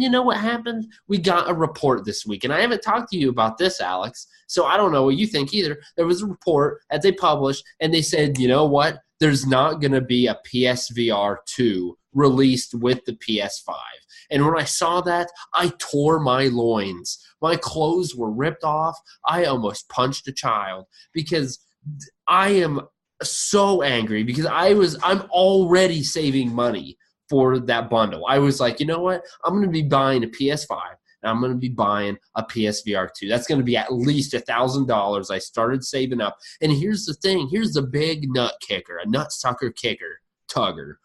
you know what happened? We got a report this week, and I haven't talked to you about this, Alex, so I don't know what you think either. There was a report that they published, and they said, you know what? There's not going to be a PSVR 2 released with the PS5. And when I saw that, I tore my loins. My clothes were ripped off. I almost punched a child because I am so angry because I'm already saving money for that bundle. I was like, you know what? I'm going to be buying a PS5 and I'm going to be buying a PSVR 2. That's going to be at least $1,000. I started saving up. And here's the thing. Here's the big nut kicker, a nut sucker kicker, tugger.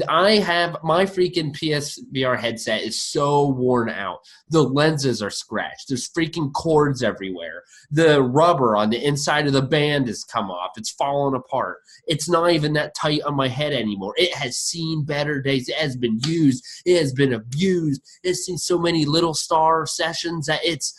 I have my freaking PSVR headset is so worn out. The lenses are scratched. There's freaking cords everywhere. The rubber on the inside of the band has come off. It's fallen apart. It's not even that tight on my head anymore. It has seen better days. It has been used. It has been abused. It's seen so many little star sessions that it's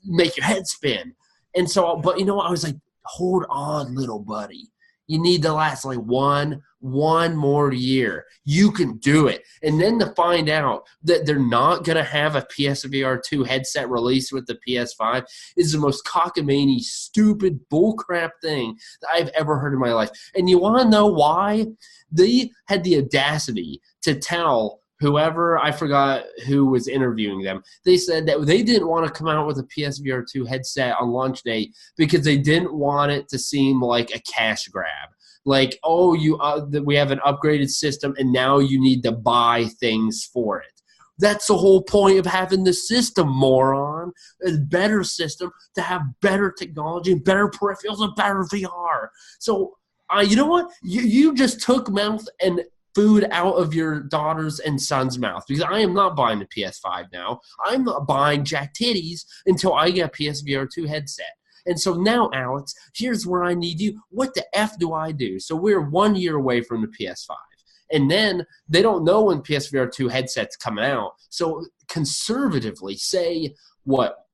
make your head spin. And so, but you know what? I was like, hold on, little buddy. You need to last like one more year. You can do it. And then to find out that they're not going to have a PSVR 2 headset released with the PS5 is the most cockamamie, stupid, bullcrap thing that I've ever heard in my life. And you want to know why? They had the audacity to tell whoever, I forgot who was interviewing them, they said that they didn't want to come out with a PSVR 2 headset on launch day because they didn't want it to seem like a cash grab. Like, oh, we have an upgraded system and now you need to buy things for it. That's the whole point of having the system, moron. A better system to have better technology and better peripherals and better VR. So, you know what? You just took mouth and food out of your daughter's and son's mouth, because I am not buying the PS5 now. I'm not buying jack titties until I get a PSVR 2 headset. And so now, Alex, here's where I need you. What the F do I do? So we're 1 year away from the PS5. And then they don't know when PSVR 2 headsets coming out. So conservatively, say,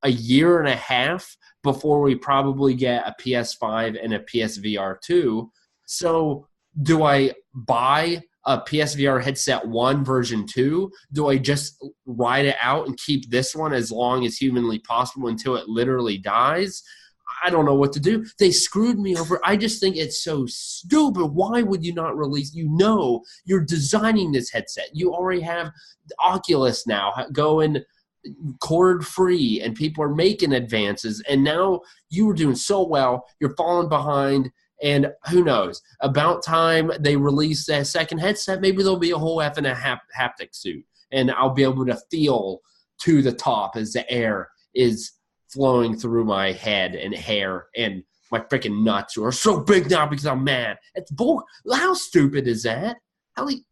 a year and a half before we probably get a PS5 and a PSVR 2. So do I buy a PSVR headset 1 version 2? Do I just ride it out and keep this one as long as humanly possible until it literally dies? I don't know what to do. They screwed me over. I just think it's so stupid. Why would you not release? You're designing this headset. You already have Oculus now going cord free, and people are making advances. And now you were doing so well. You're falling behind. And who knows? About time they release that second headset, maybe there'll be a whole F and a haptic suit. And I'll be able to feel to the top as the air is flowing through my head and hair, and my freaking nuts are so big now because I'm mad. It's bull. How stupid is that? You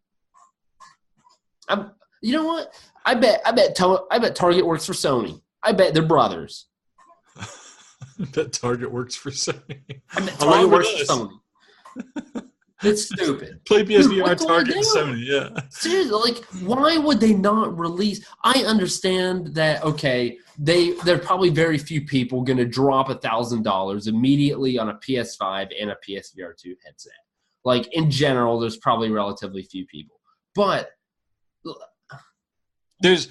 know what? I bet Target works for Sony. I bet they're brothers. That Target works for Sony. I bet Target works for Sony. It's stupid. PlayPSVR, Target, and Sony, yeah. Seriously, like, why would they not release? I understand that, okay, there are probably very few people going to drop $1,000 immediately on a PS5 and a PSVR 2 headset. Like, in general, there's probably relatively few people. But there's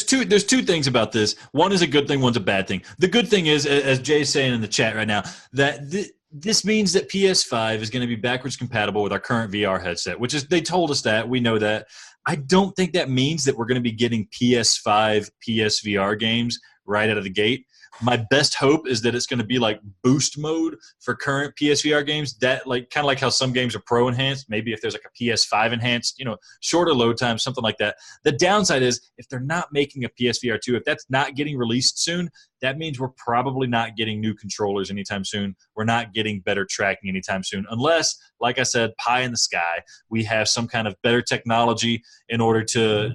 two things about this. One is a good thing, one's a bad thing. The good thing is, as Jay's saying in the chat right now, that this means that PS5 is going to be backwards compatible with our current VR headset, which is, they told us that. We know that. I don't think that means that we're going to be getting PS5 PSVR games right out of the gate. My best hope is that it's going to be like boost mode for current PSVR games. That, like, kind of like how some games are pro enhanced. Maybe if there's like a PS5 enhanced, shorter load time, something like that. The downside is if they're not making a PSVR 2, if that's not getting released soon, that means we're probably not getting new controllers anytime soon. We're not getting better tracking anytime soon, unless, like I said, pie in the sky, we have some kind of better technology in order to,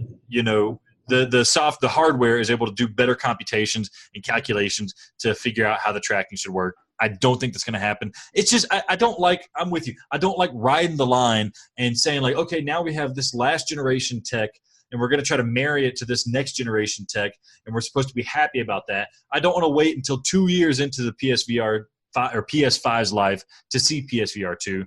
the hardware is able to do better computations and calculations to figure out how the tracking should work. I don't think that's going to happen. It's just, I'm with you. I don't like riding the line and saying, like, okay, now we have this last generation tech and we're going to try to marry it to this next generation tech, and we're supposed to be happy about that. I don't want to wait until 2 years into the PSVR or PS5's life to see PSVR 2.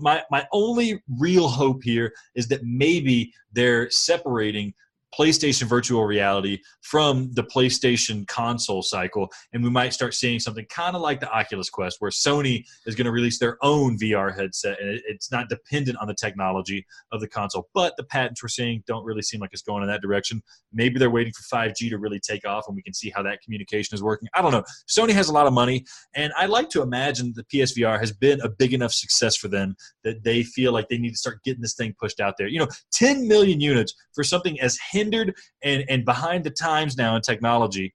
My only real hope here is that maybe they're separating PlayStation virtual reality from the PlayStation console cycle, and we might start seeing something kind of like the Oculus Quest, where Sony is going to release their own VR headset, and it's not dependent on the technology of the console. But the patents we're seeing don't really seem like it's going in that direction. Maybe they're waiting for 5G to really take off, and we can see how that communication is working. I don't know. Sony has a lot of money, and I like to imagine the PSVR has been a big enough success for them that they feel like they need to start getting this thing pushed out there. 10 million units for something as hindered and behind the times now in technology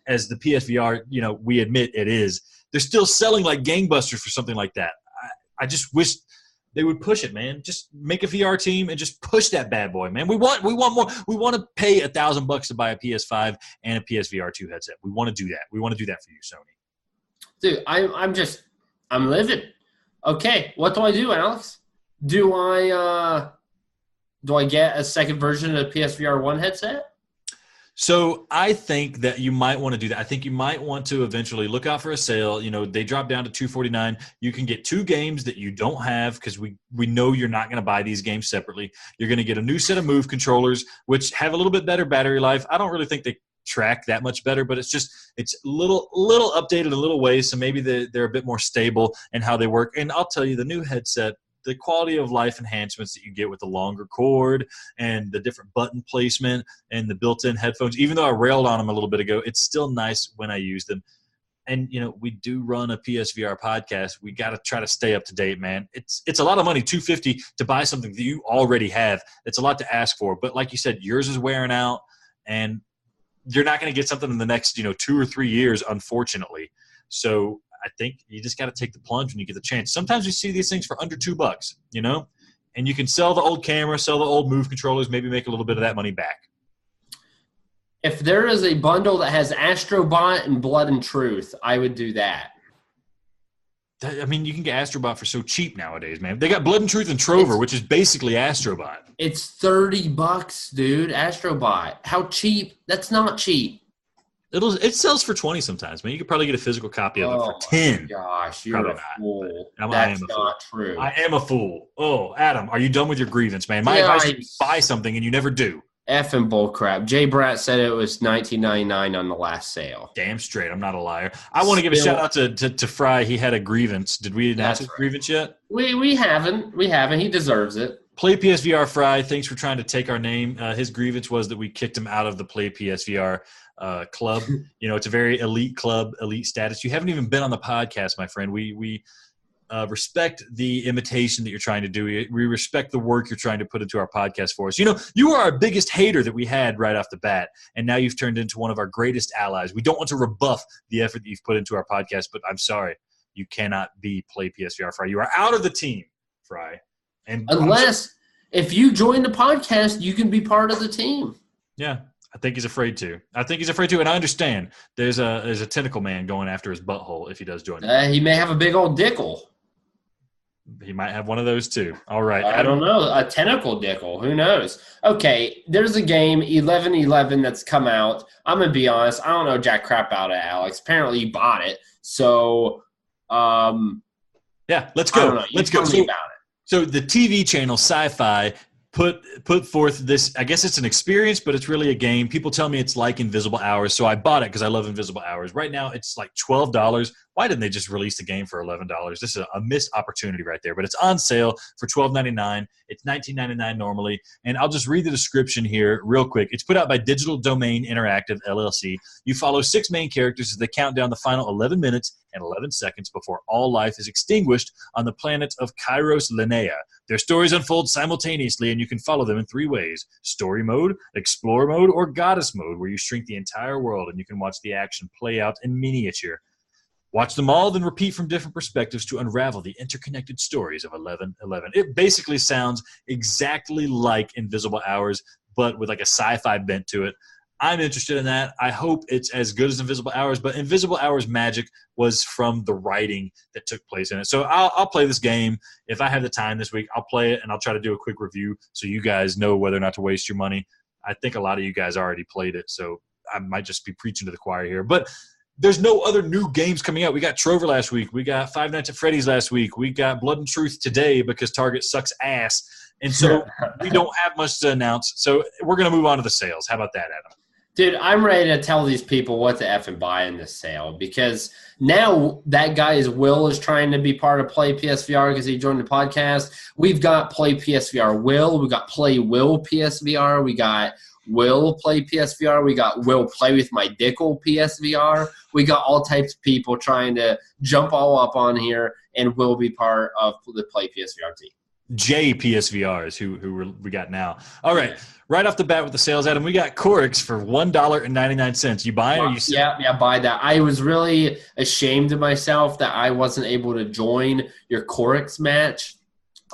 as the PSVR, we admit it is. They're still selling like gangbusters for something like that. I just wish they would push it, man. Just make a VR team and just push that bad boy, man. We want more. We want to pay $1,000 to buy a PS5 and a PSVR 2 headset. We want to do that. We want to do that for you, Sony. Dude, I'm livid. Okay, what do I do, Alex? Do I get a second version of the PSVR 1 headset? So I think that you might want to do that. I think you might want to eventually look out for a sale. They drop down to $249. You can get 2 games that you don't have, because we know you're not going to buy these games separately. You're going to get a new set of Move controllers, which have a little bit better battery life. I don't really think they track that much better, but it's a little updated a little ways, so maybe they're a bit more stable in how they work. And I'll tell you, the new headset the quality of life enhancements that you get with the longer cord and the different button placement and the built-in headphones, even though I railed on them a little bit ago, it's still nice when I use them. And, we do run a PSVR podcast. We got to try to stay up to date, man. It's a lot of money, $250 to buy something that you already have. It's a lot to ask for. But like you said, yours is wearing out, and you're not going to get something in the next, 2 or 3 years, unfortunately. So I think you just got to take the plunge when you get the chance. Sometimes you see these things for under $2, and you can sell the old camera, sell the old Move controllers, maybe make a little bit of that money back. If there is a bundle that has Astrobot and Blood and Truth, I would do that. I mean, you can get Astrobot for so cheap nowadays, man. They got Blood and Truth and Trover, which is basically Astrobot. It's $30, dude. Astrobot. How cheap? That's not cheap. It sells for 20 sometimes, man. You could probably get a physical copy of it for 10. Gosh, you're probably a fool. That's not true. I am a fool. Oh, Adam, are you done with your grievance, man? My advice is buy something, and you never do. Effing bullcrap. JayBratt said it was $19.99 on the last sale. Damn straight. I'm not a liar. I want to give a shout out to Fry. He had a grievance. Did we announce his grievance yet? We haven't. We haven't. He deserves it. Play PSVR Fry. Thanks for trying to take our name. His grievance was that we kicked him out of the Play PSVR club. It's a very elite club, elite status. You haven't even been on the podcast, my friend. We respect the imitation that you're trying to do. We respect the work you're trying to put into our podcast for us. You are our biggest hater that we had right off the bat, and now you've turned into one of our greatest allies. We don't want to rebuff the effort that you've put into our podcast, but I'm sorry. You cannot be Play PSVR Fry. You are out of the team, Fry. And unless if you join the podcast, you can be part of the team. Yeah. I think he's afraid to. And I understand. There's a tentacle man going after his butthole if he does join. He may have a big old dickle. He might have one of those too. All right. I don't know. A tentacle dickle. Who knows? Okay, there's a game, 11-11, that's come out. I'm going to be honest. I don't know jack crap out of Alex. Apparently you bought it. So, yeah, let's go. Let's go. Tell me about it. So the TV channel Sci-Fi put forth this, I guess it's an experience, but it's really a game. People tell me it's like Invisible Hours, so I bought it because I love Invisible Hours. Right now, it's like $12. Why didn't they just release the game for $11? This is a missed opportunity right there, but it's on sale for $12.99. It's $19.99 normally, and I'll just read the description here real quick. It's put out by Digital Domain Interactive, LLC. You follow 6 main characters as they count down the final 11 minutes and 11 seconds before all life is extinguished on the planet of Kairos Linnea. Their stories unfold simultaneously, and you can follow them in 3 ways: story mode, explore mode, or goddess mode, where you shrink the entire world and you can watch the action play out in miniature. Watch them all, then repeat from different perspectives to unravel the interconnected stories of 11-11. It basically sounds exactly like Invisible Hours, but with like a sci-fi bent to it. I'm interested in that. I hope it's as good as Invisible Hours, but Invisible Hours' magic was from the writing that took place in it. So I'll play this game. If I have the time this week, I'll play it, and I'll try to do a quick review so you guys know whether or not to waste your money. I think a lot of you guys already played it, so I might just be preaching to the choir here. But there's no other new games coming out. We got Trover last week. We got Five Nights at Freddy's last week. We got Blood and Truth today because Target sucks ass. And so we don't have much to announce. So we're going to move on to the sales. How about that, Adam? Dude, I'm ready to tell these people what to effing buy in this sale because now that guy's Will is trying to be part of Play PSVR because he joined the podcast. We've got Play PSVR Will. We got Play Will PSVR. We got Will Play PSVR. We got Will Play with My Dickle PSVR. We got all types of people trying to jump all up on here and will be part of the Play PSVR team. JPSVR is who we got now. All right. Right off the bat with the sales, Adam, we got Corix for $1.99. You buying or you selling? Yeah, buy that. I was really ashamed of myself that I wasn't able to join your Corix match.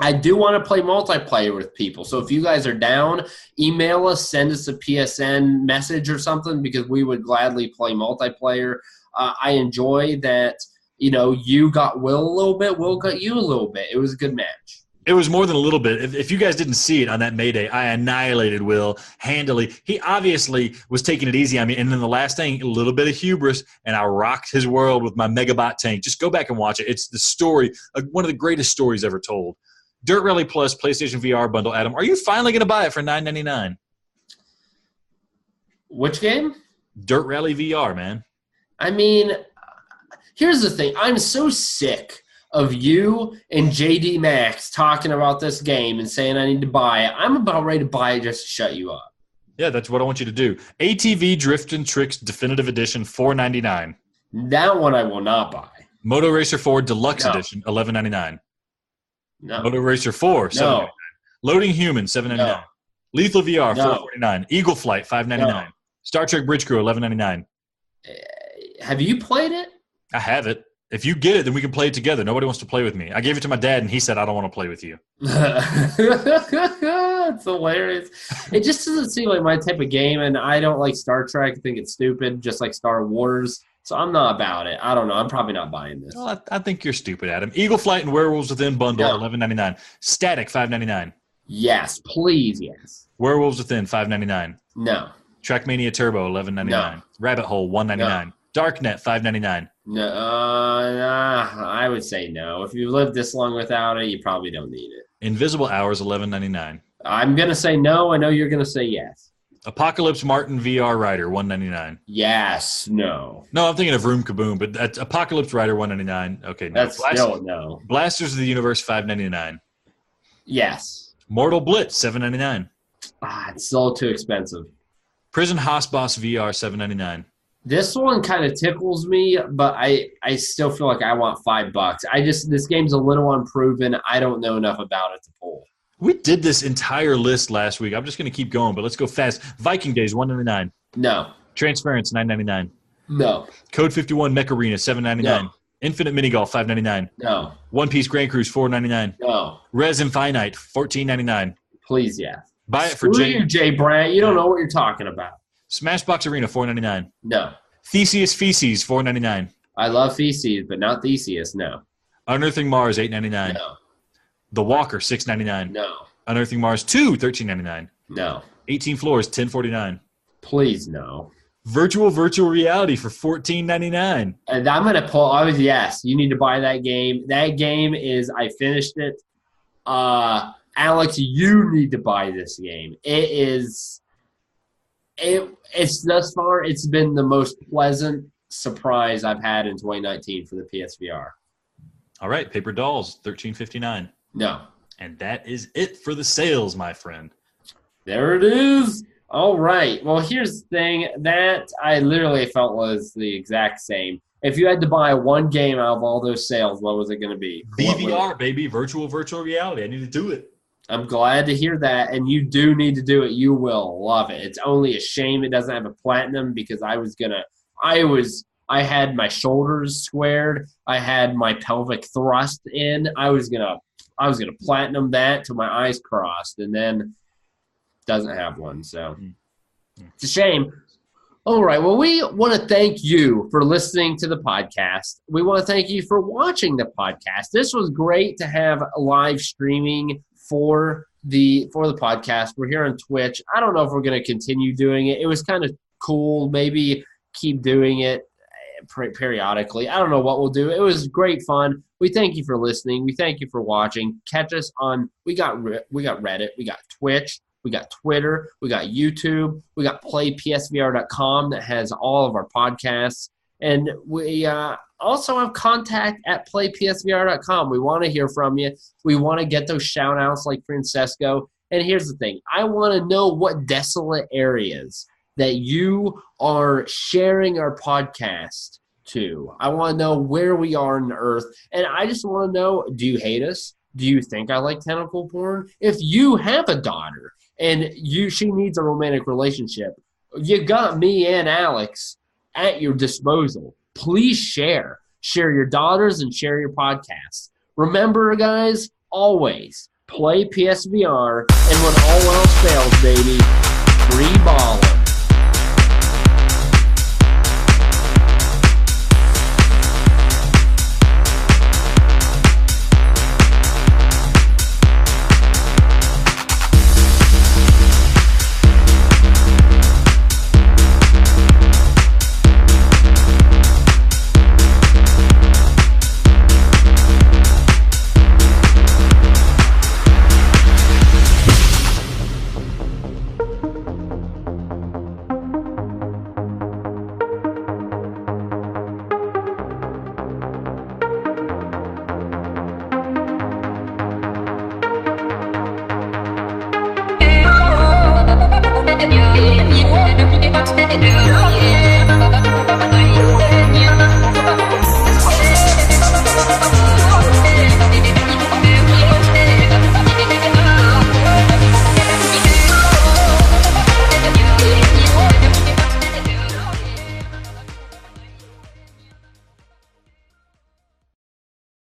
I do want to play multiplayer with people. So if you guys are down, email us, send us a PSN message or something because we would gladly play multiplayer. I enjoy that, you got Will a little bit, Will got you a little bit. It was a good match. It was more than a little bit. If you guys didn't see it on that May Day, I annihilated Will handily. He obviously was taking it easy on me. And then the last thing, a little bit of hubris, and I rocked his world with my Megabot tank. Just go back and watch it. It's the story, one of the greatest stories ever told. Dirt Rally Plus PlayStation VR bundle, Adam. Are you finally going to buy it for $9.99? Which game? Dirt Rally VR, man. I mean, here's the thing. I'm so sick of you and JD Max talking about this game and saying I need to buy it, I'm about ready to buy it just to shut you up. Yeah, that's what I want you to do. ATV Drift and Tricks Definitive Edition, $4.99. That one I will not buy. Moto Racer 4 Deluxe Edition, $11.99. No. Moto Racer 4, $7.99. No. Loading Human, $7.99. No. Lethal VR, No. $4.49. Eagle Flight, $5.99. No. Star Trek Bridge Crew, $11.99. Have you played it? I have it. If you get it, then we can play it together. Nobody wants to play with me. I gave it to my dad, and he said, I don't want to play with you. It's hilarious. It just doesn't seem like my type of game, and I don't like Star Trek. I think it's stupid, just like Star Wars. So I'm not about it. I don't know. I'm probably not buying this. Well, I think you're stupid, Adam. Eagle Flight and Werewolves Within bundle, $11.99. Static, $5.99. Yes, please, yes. Werewolves Within, $5.99. No. Trackmania Turbo, $11.99. No. Rabbit Hole, $1.99. No. Darknet, $5.99. No, I would say no. If you've lived this long without it, you probably don't need it. Invisible Hours, $11.99. I'm going to say no. I know you're going to say yes. Apocalypse Martin VR Rider, $1.99. Yes, no. No, I'm thinking of Room Kaboom, but that's Apocalypse Rider, $1.99. Okay, no. That's still no. Blasters of the Universe, $5.99. Yes. Mortal Blitz, $7.99. It's still too expensive. Prison Hoss Boss VR, $7.99. This one kind of tickles me, but I still feel like I want $5. This game's a little unproven. I don't know enough about it to pull. We did this entire list last week. I'm just going to keep going, but let's go fast. Viking Days, $1.99. No. Transference, $9.99. No. Code 51 Mech Arena, $7.99. No. Infinite Mini Golf, $5.99. No. One Piece Grand Cruise, $4.99. No. Res Infinite, $14.99. Please, yeah. Buy it for Screw you, JayBratt. You don't know what you're talking about. Smashbox Arena, $4.99. No. Theseus Feces, $4.99. I love Feces, but not Theseus, no. Unearthing Mars, $8.99. No. The Walker, $6.99. No. Unearthing Mars 2, $13.99. No. 18 Floors, $10.49. Please, no. Virtual Reality for $14.99. And I'm going to pull – yes, you need to buy that game. That game is – I finished it. Alex, you need to buy this game. It is – it's thus far, it's been the most pleasant surprise I've had in 2019 for the PSVR. All right, Paper Dolls, $13.59. No. And that is it for the sales, my friend. There it is. All right. Well, here's the thing. That I literally felt was the exact same. If you had to buy one game out of all those sales, what was it going to be? VVR, baby. Virtual reality. I need to do it. I'm glad to hear that, and you do need to do it. You will love it. It's only a shame it doesn't have a platinum because I had my shoulders squared. I had my pelvic thrust in. I was gonna platinum that till my eyes crossed, and then doesn't have one. So it's a shame. All right. Well, we want to thank you for listening to the podcast. We want to thank you for watching the podcast. This was great to have live streaming for the podcast. We're here on Twitch. I don't know if we're going to continue doing it. It was kind of cool. Maybe keep doing it periodically. I don't know what we'll do. It was great fun. We thank you for listening. We thank you for watching. Catch us on. We got Reddit. We got Twitch. We got Twitter. We got YouTube. We got PlayPSVR.com that has all of our podcasts. And we also have contact at PlayPSVR.com. We want to hear from you. We want to get those shout-outs like Francesco. And here's the thing. I want to know what desolate areas that you are sharing our podcast to. I want to know where we are on the earth. And I just want to know, do you hate us? Do you think I like tentacle porn? If you have a daughter and she needs a romantic relationship, you got me and Alex at your disposal. Please share. Share your daughters and share your podcasts. Remember, guys, always play PSVR, and when all else fails, baby, free ballin'. Yeah.